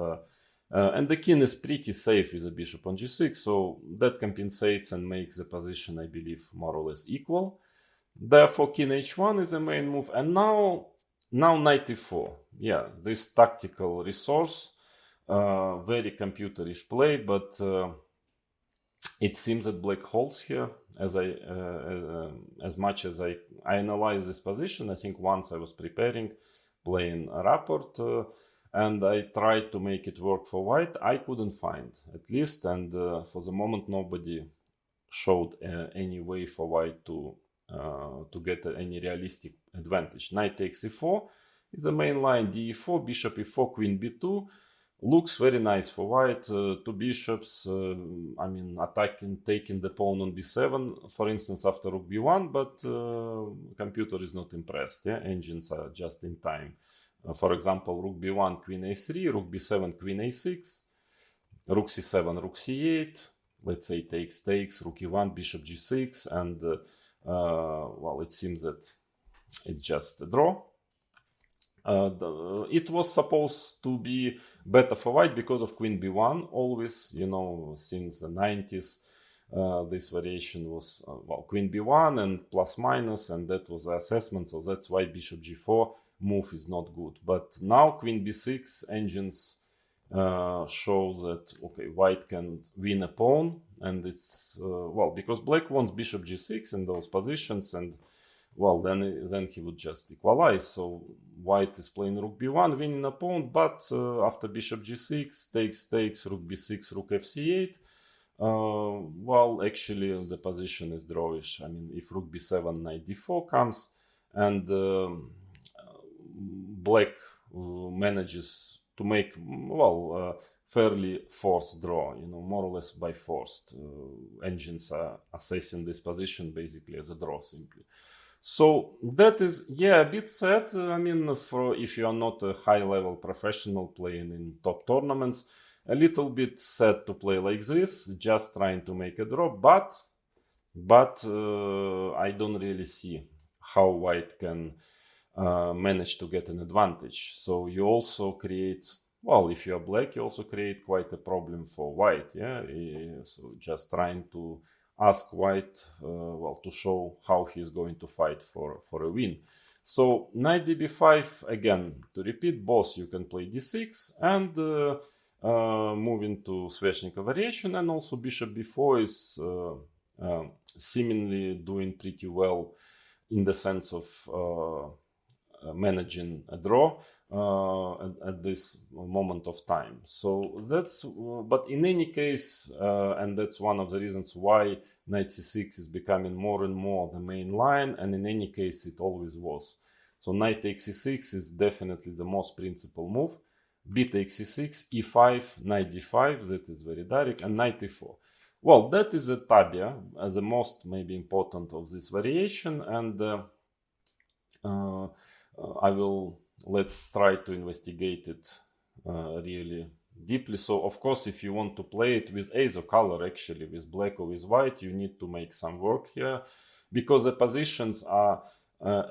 and the king is pretty safe with the bishop on g6, so that compensates and makes the position, I believe, more or less equal. Therefore, king h1 is the main move, and now knight e4. Yeah, this tactical resource, very computerish play, but it seems that black holds here. As much as I analyze this position, I think once I was preparing, playing a Rapport, and I tried to make it work for white, I couldn't find, at least, and for the moment nobody showed any way for white to get any realistic advantage. Knight takes e4 is the main line, d4, bishop e4, queen b2. Looks very nice for white. Two bishops, I mean, attacking, taking the pawn on b7, for instance, after rook b1, but computer is not impressed. Yeah? Engines are just in time. For example, rook b1, queen a3, rook b7, queen a6, rook c7, rook c8, let's say takes, rook e1, bishop g6, and well, it seems that it's just a draw. It was supposed to be better for white because of queen b1, always, you know, since the 90s, this variation was well, queen b1 and plus minus, and that was the assessment. So that's why bishop g4 move is not good. But now queen b6 engines show that okay, white can win a pawn, and it's well, because black wants bishop g6 in those positions, and well, then he would just equalize. So white is playing rook b1, winning a pawn, but after bishop g6 takes rook b6, rook fc8. Well, actually the position is drawish. I mean, if rook b7, knight d4 comes, and black manages to make, well, fairly forced draw, you know, more or less by forced. Engines are assessing this position basically as a draw simply. So that is, yeah, a bit sad. I mean, for if you are not a high-level professional playing in top tournaments, a little bit sad to play like this, just trying to make a draw. But I don't really see how white can manage to get an advantage. So you also create, well, if you are black, you also create quite a problem for white. Yeah, so just trying to ask white, well, to show how he's going to fight for a win. So knight db5, again, to repeat, both you can play d6 and move into Sveshnikov variation, and also bishop b4 is seemingly doing pretty well in the sense of managing a draw at this moment of time. So that's, but in any case, and that's one of the reasons why knight c6 is becoming more and more the main line, and in any case it always was. So knight takes c6 is definitely the most principal move. B takes c6, e5, knight d5, that is very direct, and knight e4. Well, that is a tabia as the most maybe important of this variation, and let's try to investigate it really deeply. So of course, if you want to play it with either color, actually with black or with white, you need to make some work here, because the positions are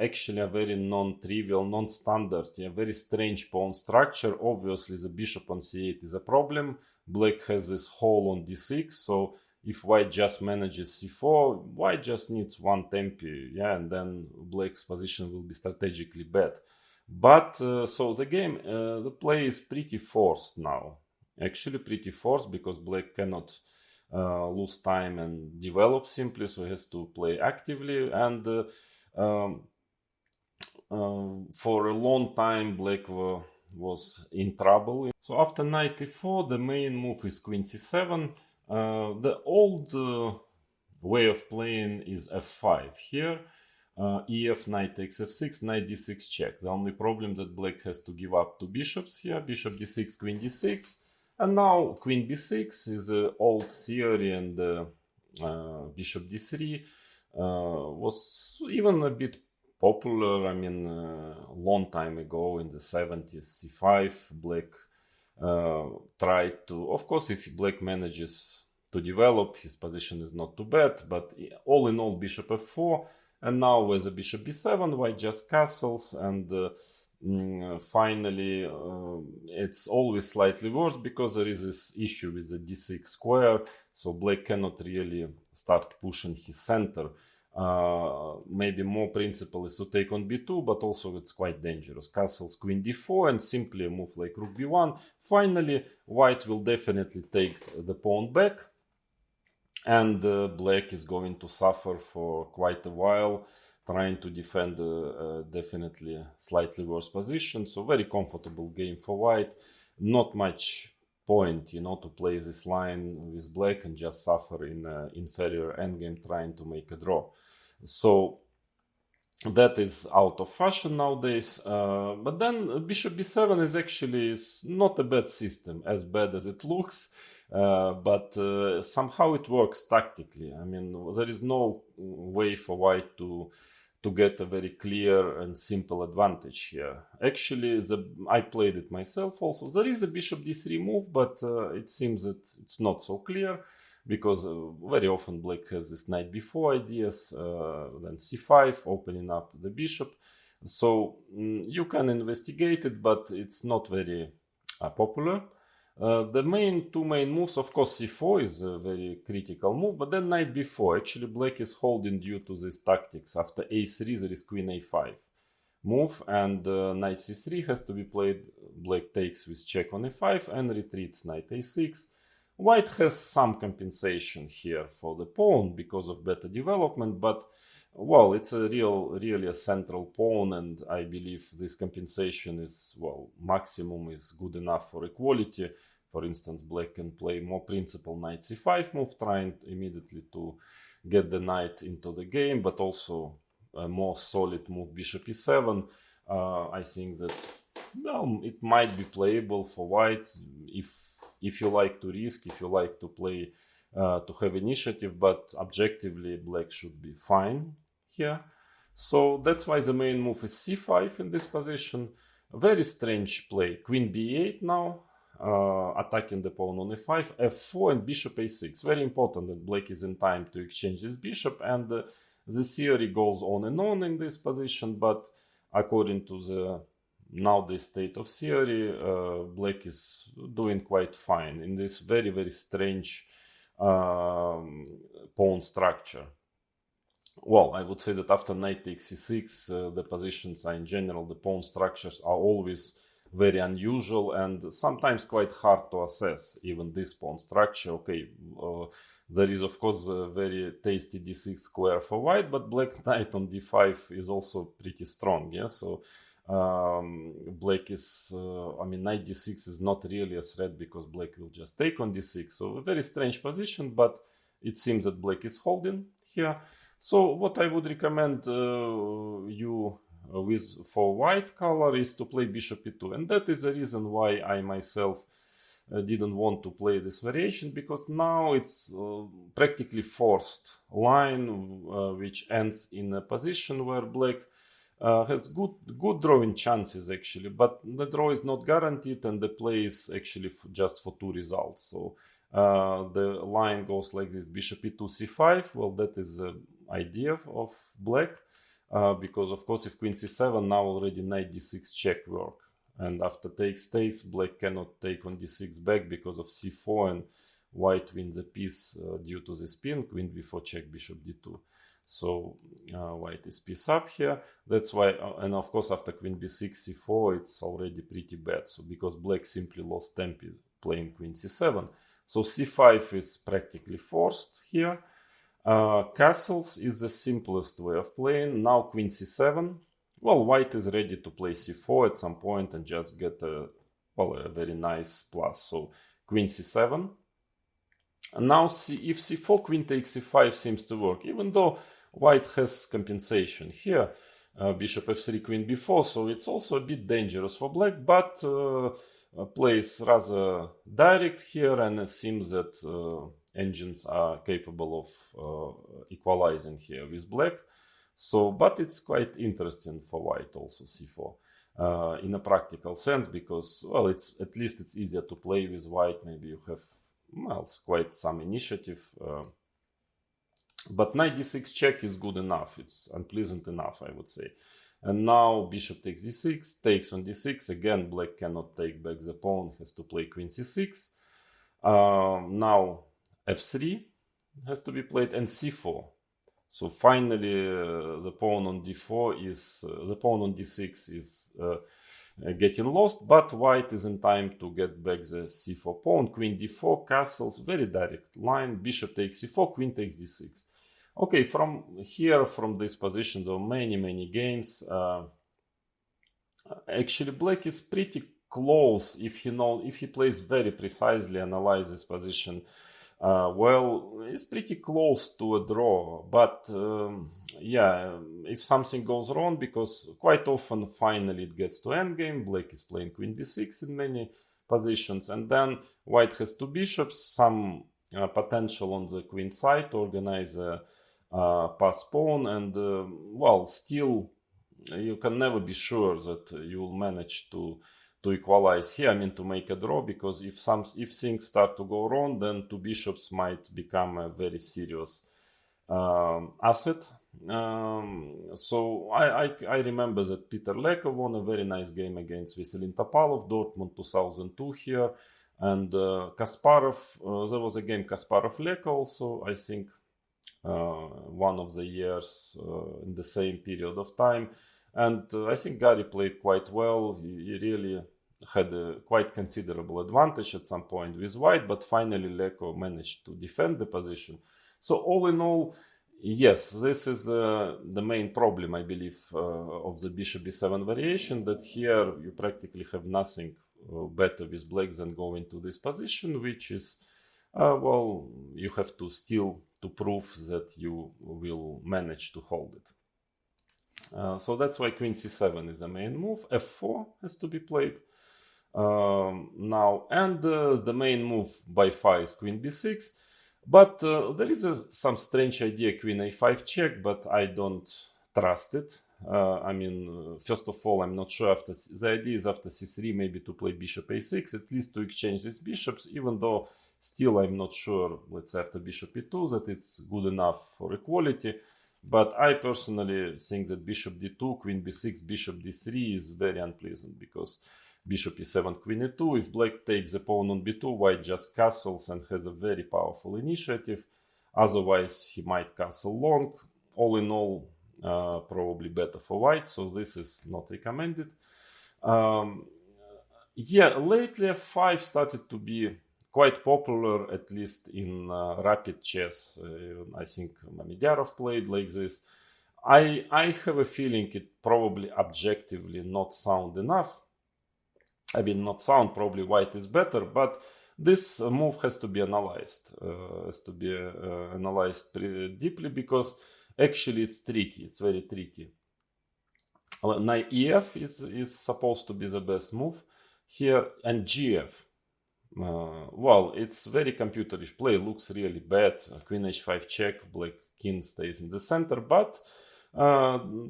actually a very non-trivial, non-standard, very strange pawn structure. Obviously the bishop on c8 is a problem. Black has this hole on d6, so if white just manages c4, white just needs one tempi, and then black's position will be strategically bad. But so the game, the play is pretty forced now. Actually pretty forced, because black cannot lose time and develop simply, so he has to play actively. And for a long time black was in trouble. So after knight e4, the main move is queen c7. The old way of playing is f5 here. Ef, knight takes f6, knight d6 check. The only problem that black has to give up two bishops here. Bishop d6, queen d6. And now queen b6 is the old theory, and bishop d3 was even a bit popular. I mean, long time ago in the 70s, c5, black tried to, of course, if black manages to develop, his position is not too bad, but all in all, bishop f4, and now with the bishop b7, white just castles, and finally it's always slightly worse, because there is this issue with the d6 square, so black cannot really start pushing his center. Maybe more principle is to take on b2, but also it's quite dangerous. Castles queen d4 and simply a move like rook b1. Finally, white will definitely take the pawn back, and black is going to suffer for quite a while, trying to defend definitely slightly worse position. So very comfortable game for white. Not much point, to play this line with black and just suffer in inferior endgame trying to make a draw. So that is out of fashion nowadays. But then bishop b7 is actually not a bad system, as bad as it looks. But somehow it works tactically. I mean, there is no way for white to get a very clear and simple advantage here. Actually, I played it myself also. There is a bishop d3 move, but it seems that it's not so clear, because very often black has this knight b4 ideas, then c5, opening up the bishop. So you can investigate it, but it's not very popular. The two main moves, of course, c4 is a very critical move, but then knight b4. Actually, black is holding due to these tactics. After a3, there is queen a5 move, and knight c3 has to be played. Black takes with check on a5 and retreats knight a6. White has some compensation here for the pawn because of better development, but well, it's a really a central pawn, and I believe this compensation is, well, maximum is good enough for equality. For instance, black can play more principal knight c5 move, trying immediately to get the knight into the game, but also a more solid move bishop e7. I think that, well, it might be playable for white if you like to risk, if you like to play to have initiative, but objectively black should be fine here. So that's why the main move is c5 in this position. A very strange play. Queen b8 now, attacking the pawn on a5, f4 and bishop a6. Very important that black is in time to exchange this bishop, and the theory goes on and on in this position, but according to the nowadays state of theory, black is doing quite fine in this very strange pawn structure. Well, I would say that after knight takes c6, the positions are in general, the pawn structures are always very unusual and sometimes quite hard to assess, even this pawn structure. Okay, there is of course a very tasty d6 square for white, but black knight on d5 is also pretty strong, yeah? So black is, I mean, knight d6 is not really a threat because black will just take on d6. So a very strange position, but it seems that black is holding here. So what I would recommend you for white color is to play bishop e2, and that is the reason why I myself didn't want to play this variation, because now it's practically forced line which ends in a position where black has good drawing chances actually, but the draw is not guaranteed and the play is actually just for two results. So the line goes like this: bishop e2 c5. Well, that is the idea of black, because of course if queen c7, now already knight d6 check work, and after takes, black cannot take on d6 back because of c4, and white wins a piece due to the spin. Queen b4 check, bishop d2. So white is piece up here. That's why, and of course after queen b6 c4 it's already pretty bad. So because black simply lost tempo playing queen c7, so c5 is practically forced here. Castles is the simplest way of playing. Now queen c7. Well, white is ready to play c4 at some point and just get a very nice plus. So queen c7. And now if c4, queen takes c5 seems to work, even though white has compensation here. Bishop f3, queen b4, so it's also a bit dangerous for black, but plays rather direct here, and it seems that engines are capable of equalizing here with black. So, but it's quite interesting for white also c4 in a practical sense, because, well, it's at least it's easier to play with white. Maybe you have, well, it's quite some initiative, but knight d6 check is good enough. It's unpleasant enough, I would say. And now bishop takes d6, takes on d6. Again, black cannot take back the pawn, has to play queen c6. Now f3 has to be played, and c4. So finally, the pawn on d4 is the pawn on d6 is getting lost, but white is in time to get back the c4 pawn. Queen d4, castles, very direct line. Bishop takes c4, queen takes d6. Okay, from here, from this position, there are many games. Actually, black is pretty close if he plays very precisely, analyze this position. Well, it's pretty close to a draw, but yeah, if something goes wrong, because quite often finally it gets to endgame, black is playing queen b6 in many positions, and then white has two bishops, some potential on the queen side to organize a pass pawn, and well, still you can never be sure that you will manage to equalize here, I mean to make a draw, because if things start to go wrong, then two bishops might become a very serious asset. So I remember that Peter Lekov won a very nice game against Veselin Topalov, Dortmund 2002 here. And Kasparov, there was a game Kasparov-Leka also, I think, one of the years in the same period of time. And I think Gary played quite well. He really had a quite considerable advantage at some point with white, but finally Leko managed to defend the position. So all in all, yes, this is the main problem, I believe, of the bishop b7 variation, that here you practically have nothing better with black than go into this position, which is, well, you have to still to prove that you will manage to hold it. So that's why queen c7 is the main move. f4 has to be played now, and the main move by far is queen b6. But there is some strange idea, queen a5 check, but I don't trust it. I mean, first of all, I'm not sure after the idea is after c3 maybe to play bishop a6, at least to exchange these bishops, even though still I'm not sure, let's say after bishop e2, that it's good enough for equality. But I personally think that bishop d2, queen b6, bishop d3 is very unpleasant, because bishop e7, queen e2, if black takes the pawn on b2, white just castles and has a very powerful initiative. Otherwise, he might castle long. All in all, probably better for white, so this is not recommended. Yeah, lately f5 started to be quite popular, at least in rapid chess. I think Mamedяров played like this. I have a feeling it probably objectively not sound enough. I mean, not sound, probably white is better, but this move has to be analyzed. Analyzed pretty deeply, because actually it's tricky. It's very tricky. Knight ef is supposed to be the best move here, and gf. Well, it's very computerish play, looks really bad. Queen h5 check, black king stays in the center, but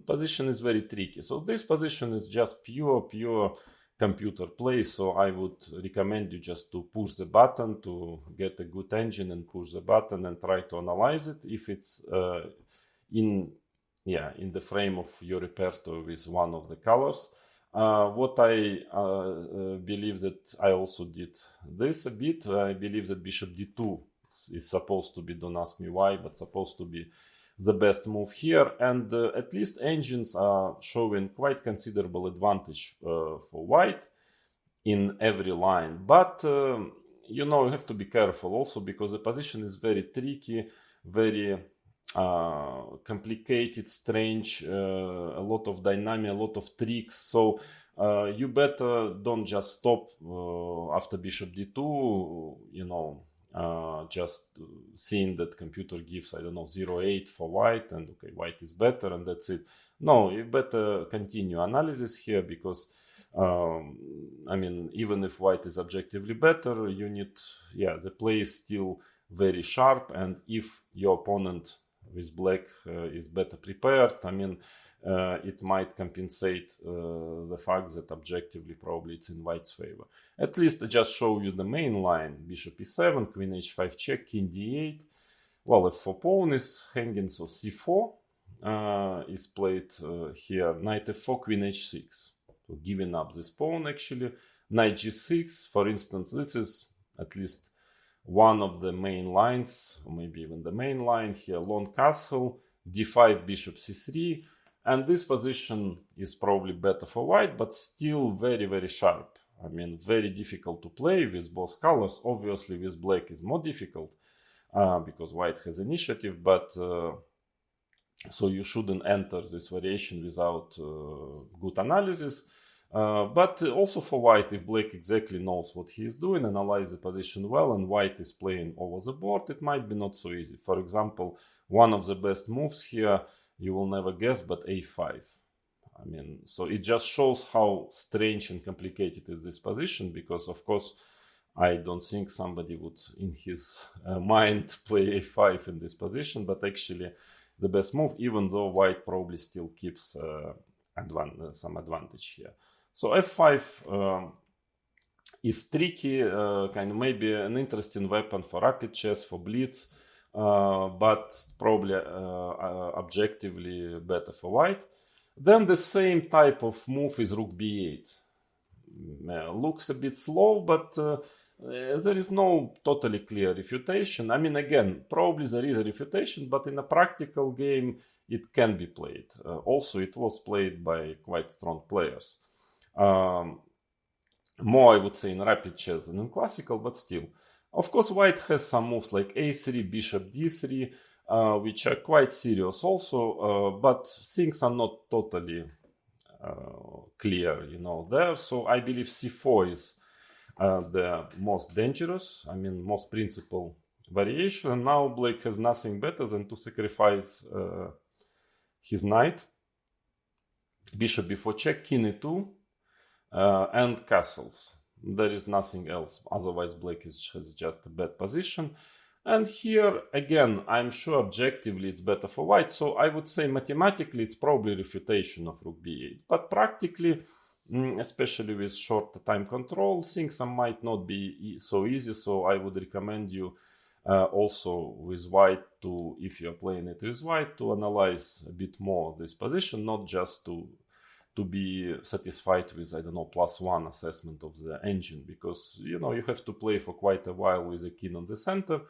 position is very tricky. So this position is just pure computer play, so I would recommend you just to push the button, to get a good engine and push the button and try to analyze it if it's in the frame of your repertoire with one of the colors. What I believe that I also did this a bit. I believe that bishop d2 is supposed to be, don't ask me why, but supposed to be the best move here, and at least engines are showing quite considerable advantage for white in every line. But you know, you have to be careful also, because the position is very tricky, very complicated, strange, a lot of dynamic, a lot of tricks. So you better don't just stop after bishop d2, you know, just seeing that computer gives, I don't know, 0-8 for white, and okay, white is better and that's it. No, you better continue analysis here, because I mean, even if white is objectively better, you need, the play is still very sharp, and if your opponent with black is better prepared, I mean, it might compensate the fact that objectively probably it's in white's favor. At least I just show you the main line. Bishop e7, queen h5 check, king d8. Well, f4 pawn is hanging, so c4 is played here. Knight f4, queen h6. So giving up this pawn actually. Knight g6, for instance, this is at least one of the main lines, or maybe even the main line here. Long castle, d5, bishop c3. And this position is probably better for white, but still very sharp. I mean, very difficult to play with both colors. Obviously, with black is more difficult because white has initiative, but so you shouldn't enter this variation without good analysis. But also for white, if black exactly knows what he is doing, analyze the position well, and white is playing over the board, it might be not so easy. For example, one of the best moves here, you will never guess, but a5. I mean, so it just shows how strange and complicated is this position, because of course I don't think somebody would in his mind play a5 in this position, but actually the best move, even though white probably still keeps some advantage here. So f5 is tricky, kind of maybe an interesting weapon for rapid chess, for blitz, but probably objectively better for white. Then the same type of move is rook b8. Looks a bit slow, but there is no totally clear refutation. I mean, again, probably there is a refutation, but in a practical game, it can be played. Also, it was played by quite strong players. More, I would say, in rapid chess than in classical, but still. Of course, white has some moves like a3, bishop d3, which are quite serious also, but things are not totally clear, there. So I believe c4 is the most dangerous, most principal variation. And now black has nothing better than to sacrifice his knight. Bishop before check, king e2, and castles. There is nothing else. Otherwise, black has just a bad position. And here, again, I'm sure objectively it's better for white. So I would say mathematically it's probably refutation of rook b8. But practically, especially with short time control, things might not be so easy. So I would recommend you also with white to, if you're playing it with white, to analyze a bit more this position, not just to be satisfied with, I don't know, +1 assessment of the engine, because, you have to play for quite a while with a king on the center.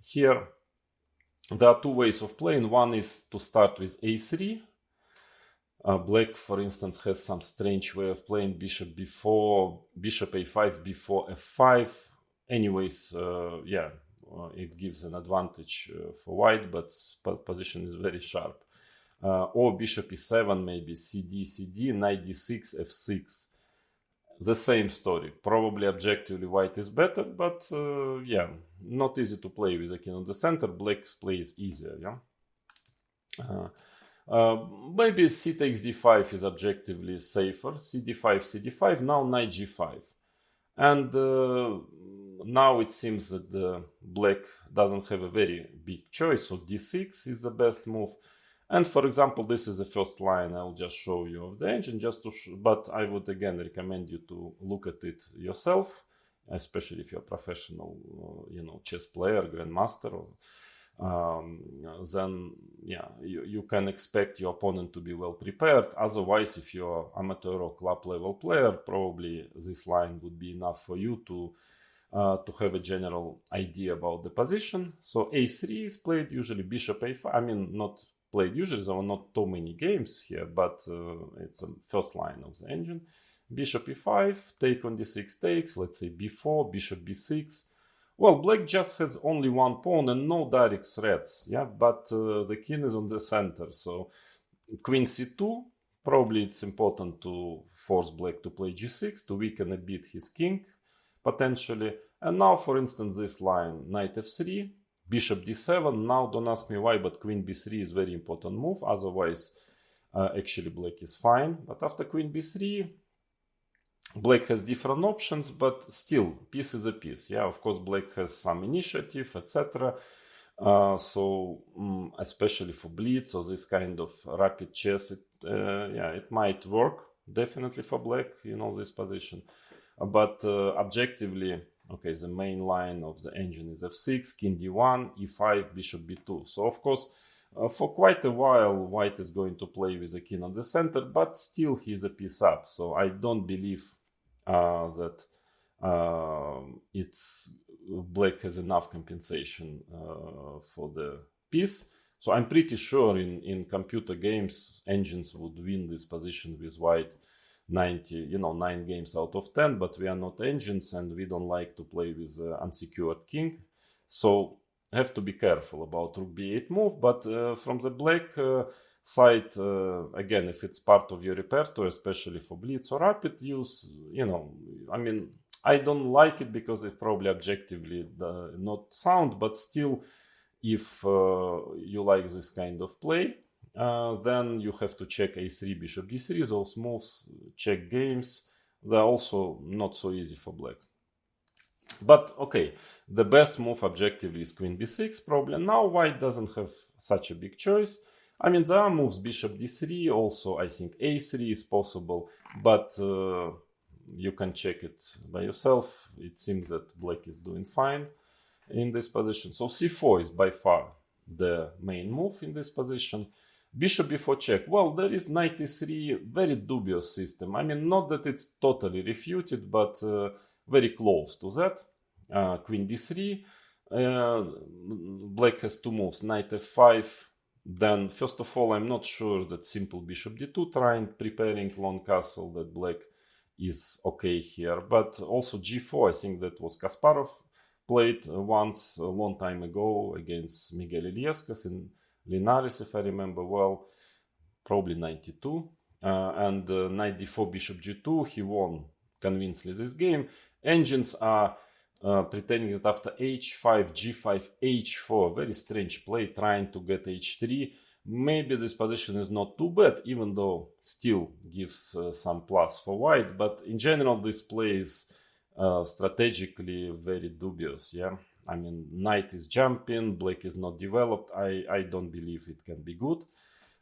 Here, there are two ways of playing. One is to start with a3. Black, for instance, has some strange way of playing bishop a5 before f5. Anyways, it gives an advantage for white, but position is very sharp. Or bishop e7, maybe cd, knight d6, f6. The same story. Probably objectively white is better, but not easy to play with a king on the center. Black plays easier, maybe c takes d5 is objectively safer. cd5, now knight g5. And now it seems that the black doesn't have a very big choice, so d6 is the best move. And for example, this is the first line I'll just show you of the engine, but I would again recommend you to look at it yourself, especially if you're a professional, chess player, grandmaster. Then you can expect your opponent to be well prepared. Otherwise, if you're amateur or club level player, probably this line would be enough for you to have a general idea about the position. So a3 is played, usually bishop a5. Not played usually, there are not too many games here, but it's a first line of the engine. Bishop e5, take on d6 takes, let's say b4, bishop b6. Well, black just has only one pawn and no direct threats, but the king is on the center, so queen c2, probably it's important to force black to play g6 to weaken a bit his king, potentially. And now, for instance, this line, knight f3, bishop d7. Now, don't ask me why, but queen b3 is very important move. Otherwise, actually, black is fine. But after queen b3, black has different options, but still, piece is a piece. Of course, black has some initiative, etc. So, especially for blitz or this kind of rapid chess, it might work definitely for black, this position. But objectively, okay, the main line of the engine is f6, king d1, e5, bishop b2. So, of course, for quite a while, white is going to play with the king on the center, but still he's a piece up. So, I don't believe that black has enough compensation for the piece. So, I'm pretty sure in computer games, engines would win this position with white 9 games out of 10, but we are not engines and we don't like to play with unsecured king. So have to be careful about rook b8 move. But from the black side, again, if it's part of your repertoire, especially for blitz or rapid use, I don't like it because it's probably objectively not sound, but still, if you like this kind of play, then you have to check a3, bishop d3, those moves, check games. They're also not so easy for black. But okay, the best move objectively is queen b6 probably. Now white doesn't have such a big choice. There are moves bishop d3, also I think a3 is possible, but you can check it by yourself. It seems that black is doing fine in this position. So c4 is by far the main move in this position. Bishop before check. Well, there is knight e3, very dubious system. Not that it's totally refuted, but very close to that. queen d3. Black has two moves, knight f5. Then, first of all, I'm not sure that simple bishop d2 preparing long castle, that black is okay here. But also g4, I think that was Kasparov played once a long time ago against Miguel Illescas in Linares, if I remember well, probably 92. And knight d4, bishop g2, he won convincingly this game. Engines are pretending that after h5, g5, h4, very strange play, trying to get h3. Maybe this position is not too bad, even though still gives some plus for white. But in general, this play is strategically very dubious. Yeah, I mean, knight is jumping, black is not developed. I don't believe it can be good.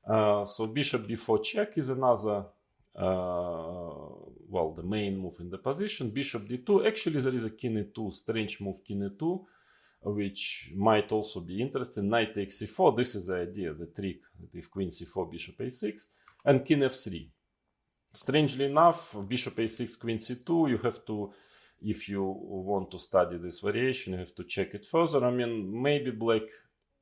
So bishop b4 check is another, well, the main move in the position. Bishop d2. Actually, there is a king e2, strange move, king e2, which might also be interesting. Knight takes c4. This is the idea, the trick. If queen c4, bishop a6, and king f3. Strangely enough, bishop a6, queen c2, you have to, if you want to study this variation, you have to check it further. I mean, maybe black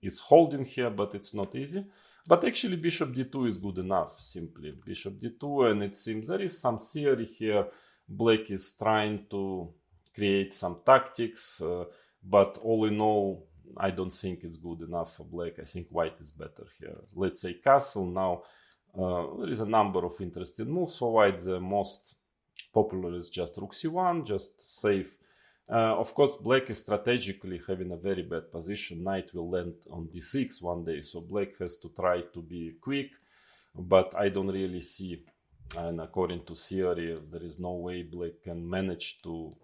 is holding here, but it's not easy. But actually, bishop d2 is good enough, simply. Bishop d2, and it seems there is some theory here. Black is trying to create some tactics, but all in all, I don't think it's good enough for black. I think white is better here. Let's say castle. Now, there is a number of interesting moves for white. The most popular is just rook c1, just safe. Of course, black is strategically having a very bad position. Knight will land on d6 one day, so black has to try to be quick, but I don't really see, and according to theory, there is no way black can manage to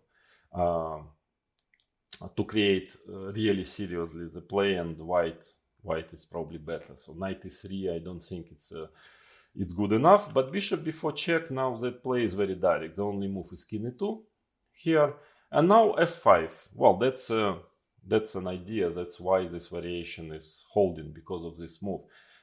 create really seriously the play, and white is probably better. So knight e3, I don't think it's good enough. But bishop before check, now the play is very direct. The only move is king e2 here. And now f5. Well, that's an idea. That's why this variation is holding, because of this move.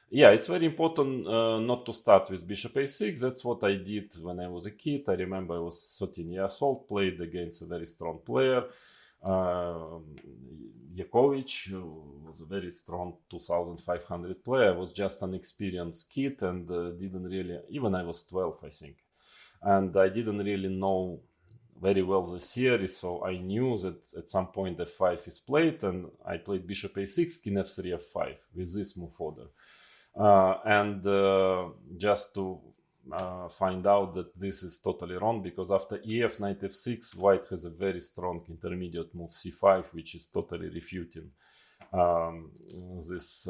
Yeah, it's very important not to start with bishop a6. That's what I did when I was a kid. I remember I was 13 years old, played against a very strong player. Yakovich was a very strong 2500 player. I was just an experienced kid and didn't really, even I was 12, I think. And I didn't really know very well the theory, so I knew that at some point f5 is played, and I played bishop a6, king f3, f5 with this move order. Just to find out that this is totally wrong, because after ef, knight f6, white has a very strong intermediate move c5, which is totally refuting this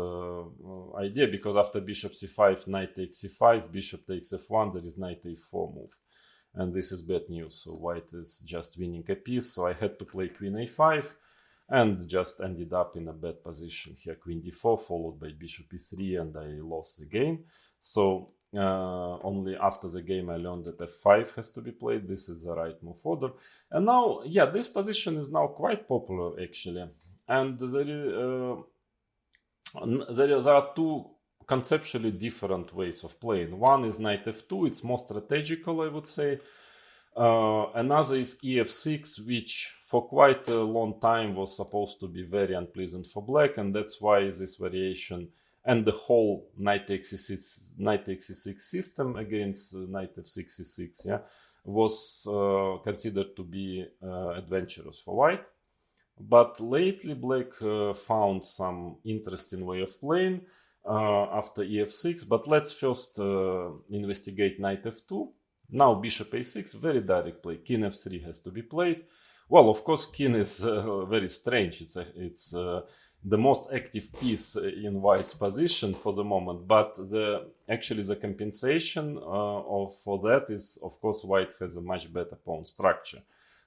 idea, because after bishop c5, knight takes c5, bishop takes f1, there is knight a4 move. And this is bad news, so white is just winning a piece. So I had to play queen a5 and just ended up in a bad position here. Queen d4 followed by bishop e3, and I lost the game. So only after the game I learned that f5 has to be played. This is the right move order. And now, yeah, this position is now quite popular actually. And there are two conceptually different ways of playing. One is knight f2, it's more strategical, I would say. Another is ef6, which for quite a long time was supposed to be very unpleasant for black, and that's why this variation and the whole knight takes e6 system against knight f6 e6, yeah, was considered to be adventurous for white. But lately black found some interesting way of playing after ef6. But let's first investigate knight f2. Now bishop a6, very direct play. King f3 has to be played. Well, of course, king is very strange. It's the most active piece in white's position for the moment. But actually the compensation for that is, of course, white has a much better pawn structure.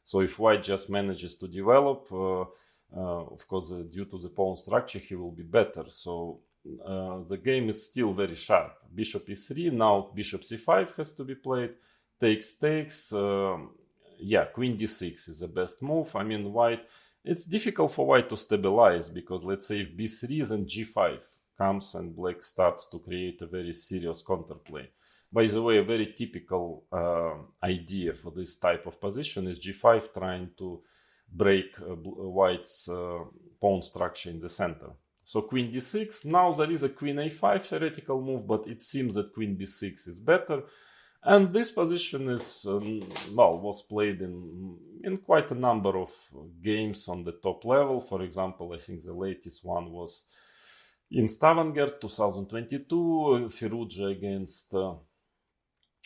So if white just manages to develop, of course, due to the pawn structure, he will be better. So the game is still very sharp. Bishop e3, now bishop c5 has to be played. Takes. Yeah, queen d6 is the best move. I mean, white, it's difficult for white to stabilize, because let's say if b3, then g5 comes and black starts to create a very serious counterplay. By the way, a very typical idea for this type of position is g5 trying to break white's pawn structure in the center. So queen d6. Now there is a queen a5 theoretical move, but it seems that queen b6 is better. And this position is, was played in quite a number of games on the top level. For example, I think the latest one was in Stavanger 2022, Ferrugia against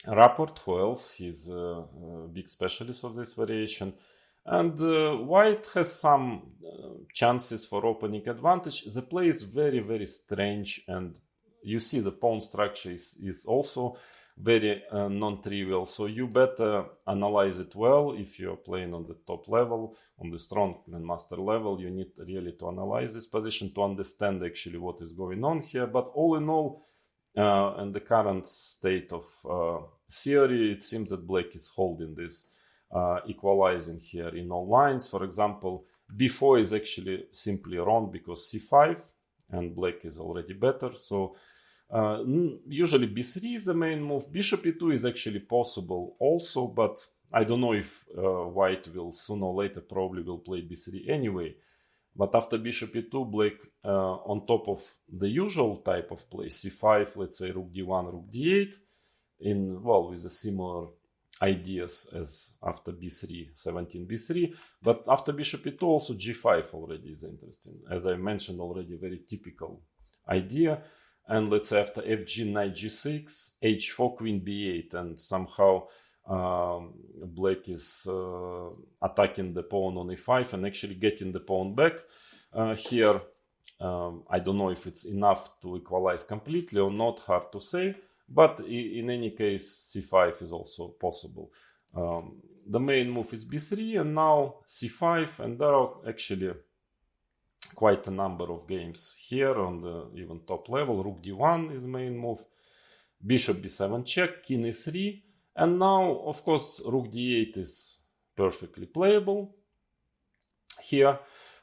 Rapport. Who else? He's a big specialist of this variation. And white has some chances for opening advantage. The play is very, very strange, and you see the pawn structure is also very non-trivial. So you better analyze it well. If you're playing on the top level, on the strong grandmaster level, you need really to analyze this position to understand actually what is going on here. But all in all, in the current state of theory, it seems that black is holding this, equalizing here in all lines. For example, b4 is actually simply wrong because c5 and black is already better. So usually b3 is the main move. Bishop e2 is actually possible also, but I don't know if white will sooner or later probably will play b3 anyway. But after bishop e2, black on top of the usual type of play, c5, let's say rook d1, rook d8, with the similar ideas as after b3, 17 b3. But after bishop e2, also g5 already is interesting. As I mentioned already, very typical idea. And let's say after fg, knight g6, h4, queen b8, and somehow black is attacking the pawn on e5 and actually getting the pawn back. Here, I don't know if it's enough to equalize completely or not, hard to say. But in any case, c5 is also possible. The main move is b3 and now c5, and there are actually quite a number of games here on the even top level. Rook d1 is main move, bishop b7 check, king e3, and now of course rook d8 is perfectly playable. Here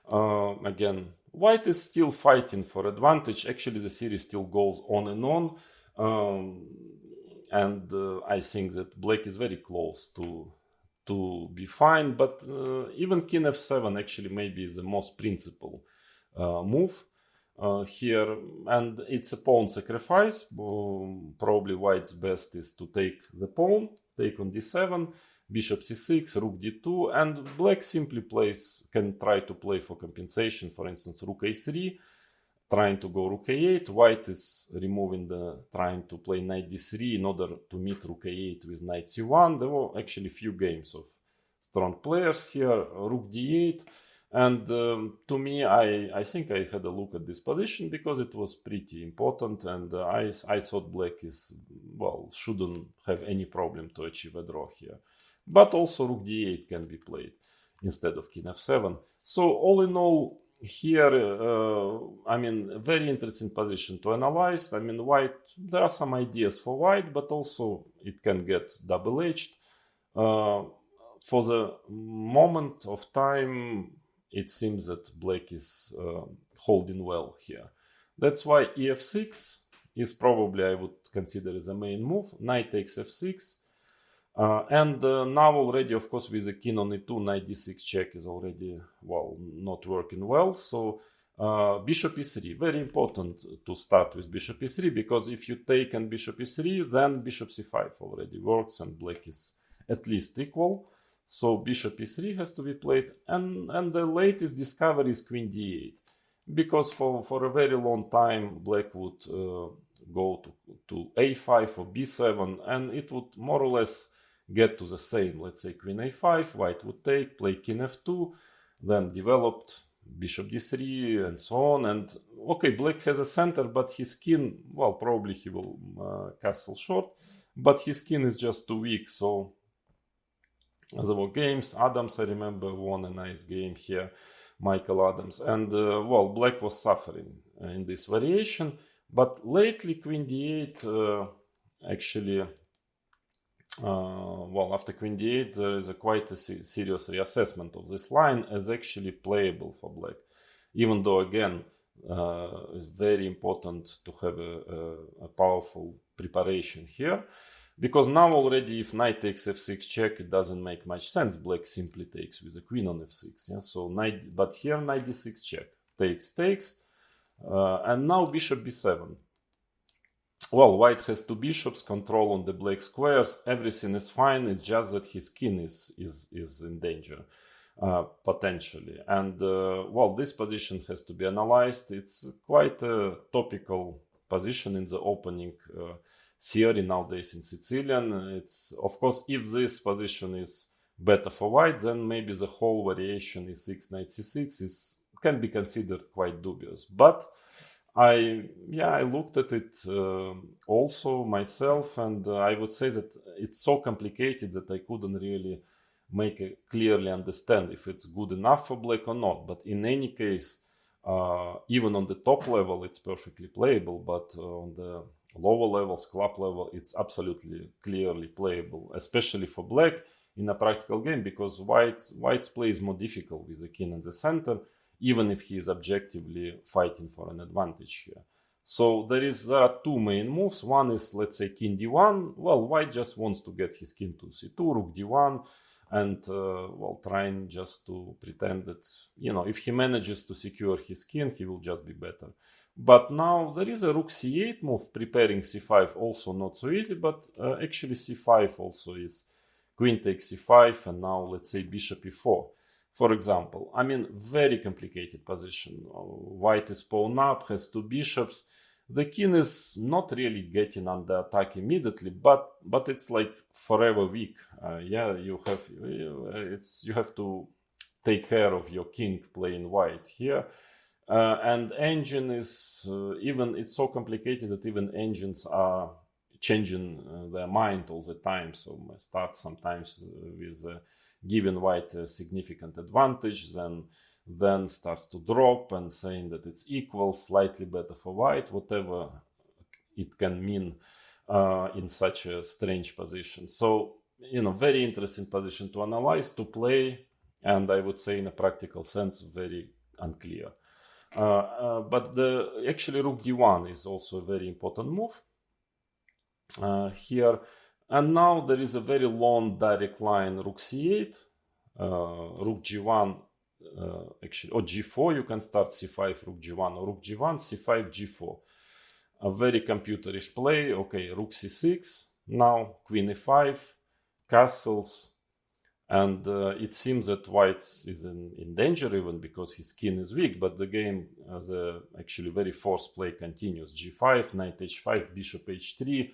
again, white is still fighting for advantage. Actually the series still goes on and on. I think that black is very close to be fine, but even king f7 actually maybe is the most principal move here, and it's a pawn sacrifice. Probably white's best is to take the pawn, take on d7, bishop c6, rook d2, and black simply can try to play for compensation, for instance rook a3, trying to go rook a8. White is trying to play knight d3 in order to meet rook a8 with knight c1. There were actually few games of strong players here, rook d8. And to me, I think I had a look at this position because it was pretty important, and I thought black shouldn't have any problem to achieve a draw here. But also rook d8 can be played instead of king f7. So all in all, here, very interesting position to analyze. White, there are some ideas for white, but also it can get double-edged. For the moment of time, it seems that black is holding well here. That's why ef6 is probably, I would consider, as a main move. Knight takes f6. Now already, of course, with the king on e2, knight d6 check is already, not working well. So bishop e3, very important to start with bishop e3, because if you take and bishop e3, then bishop c5 already works and black is at least equal. So bishop e3 has to be played, and the latest discovery is queen d8, because for a very long time black would go to a5 or b7, and it would more or less get to the same. Let's say queen a5, white would take, play king f2, then developed bishop d3 and so on. And okay, black has a center, but his king, probably he will castle short, but his king is just too weak. So there were games. Adams, I remember, won a nice game here, Michael Adams. And black was suffering in this variation. But lately, queen d8 actually, after queen d8, there is quite a serious reassessment of this line as actually playable for black. Even though, again, it's very important to have a powerful preparation here. Because now already if knight takes f6 check, it doesn't make much sense. Black simply takes with the queen on f6. Yeah, so knight, but here knight d6 check, takes, and now bishop b7. Well, white has two bishops, control on the black squares, everything is fine, it's just that his king is in danger, potentially. And, well, this position has to be analyzed. It's quite a topical position in the opening theory nowadays in Sicilian. It's, of course, if this position is better for white, then maybe the whole variation e6, knight c6 can be considered quite dubious. But I looked at it also myself, and I would say that it's so complicated that I couldn't really make it clearly understand if it's good enough for black or not. But in any case, even on the top level, it's perfectly playable, but on the lower levels, club level, it's absolutely clearly playable, especially for black in a practical game, because white's play is more difficult with the king in the center, even if he is objectively fighting for an advantage here. So there are two main moves. One is, let's say, king d1. Well, white just wants to get his king to c2, rook d1, and, well, trying just to pretend that, you know, if he manages to secure his king, he will just be better. But now there is a rook c8 move, preparing c5, also not so easy, but actually c5 also is queen takes c5, and now let's say bishop e4. For example, I mean, very complicated position. White is pawn up, has two bishops. The king is not really getting under attack immediately, but it's like forever weak. Yeah, you have to take care of your king playing white here. And engine is even, it's so complicated that even engines are changing their mind all the time. So I start sometimes with giving white a significant advantage, then starts to drop and saying that it's equal, slightly better for white, whatever it can mean in such a strange position. So, you know, very interesting position to analyze, to play, and I would say in a practical sense, very unclear. But actually rook d1 is also a very important move here. And now there is a very long direct line, rook c8, rook g1, actually, or g4, you can start c5, rook g1, or rook g1, c5, g4. A very computerish play. Okay, rook c6, now queen e5, castles, and it seems that white is in danger even because his king is weak, but the game, the actually very forced play continues. g5, knight h5, bishop h3,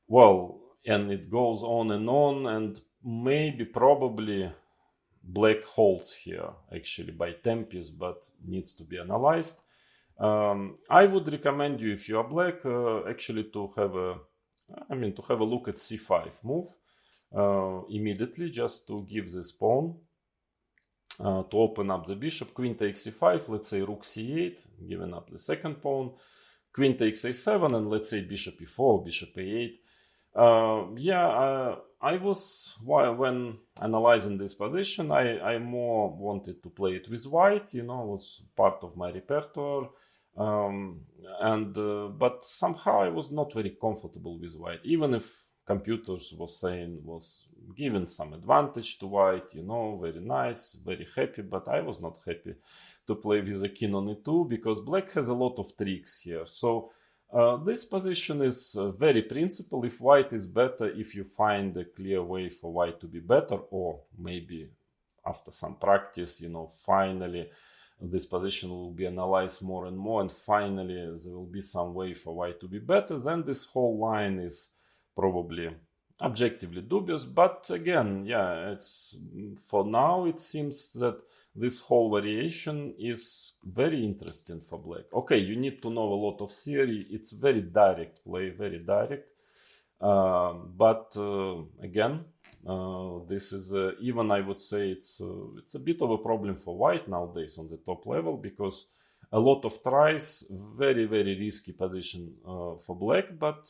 well, and it goes on, and maybe, probably, black holds here, actually, by Tempest, but needs to be analyzed. I would recommend you, if you are black, actually to have a look at c5 move immediately, just to give this pawn, to open up the bishop. Queen takes c5, let's say rook c8, giving up the second pawn. Queen takes a7, and let's say bishop e4, bishop a8. I was, when analyzing this position, I more wanted to play it with white, you know, it was part of my repertoire, but somehow I was not very comfortable with white, even if computers was giving some advantage to white, you know, very nice, very happy, but I was not happy to play with the king on e2, because black has a lot of tricks here. So this position is very principal. If white is better, if you find a clear way for white to be better, or maybe after some practice, you know, finally this position will be analyzed more and more, and finally there will be some way for white to be better, then this whole line is probably objectively dubious. But again, yeah, it's, for now it seems that this whole variation is very interesting for black. Okay, you need to know a lot of theory. It's very direct play, very direct. But again, this is even, I would say, it's a bit of a problem for white nowadays on the top level, because a lot of tries, very, very risky position for black, but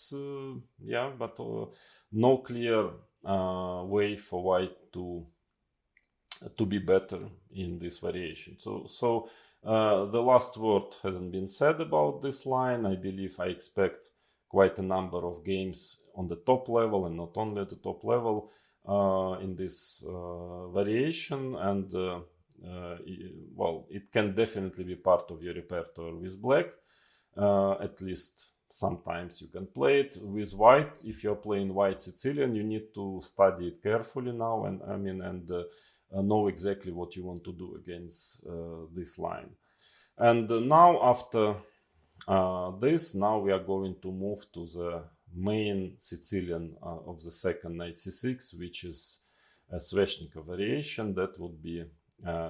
no clear way for white to be better in this variation. So the last word hasn't been said about this line. I believe, I expect quite a number of games on the top level and not only at the top level in this variation, and well, it can definitely be part of your repertoire with black. At least sometimes you can play it with white. If you're playing white Sicilian, you need to study it carefully now, and know exactly what you want to do against this line. And now after this, now we are going to move to the main Sicilian of the second knight c6, which is a Sveshnikov variation that would be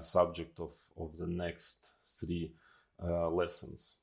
subject of the next three lessons.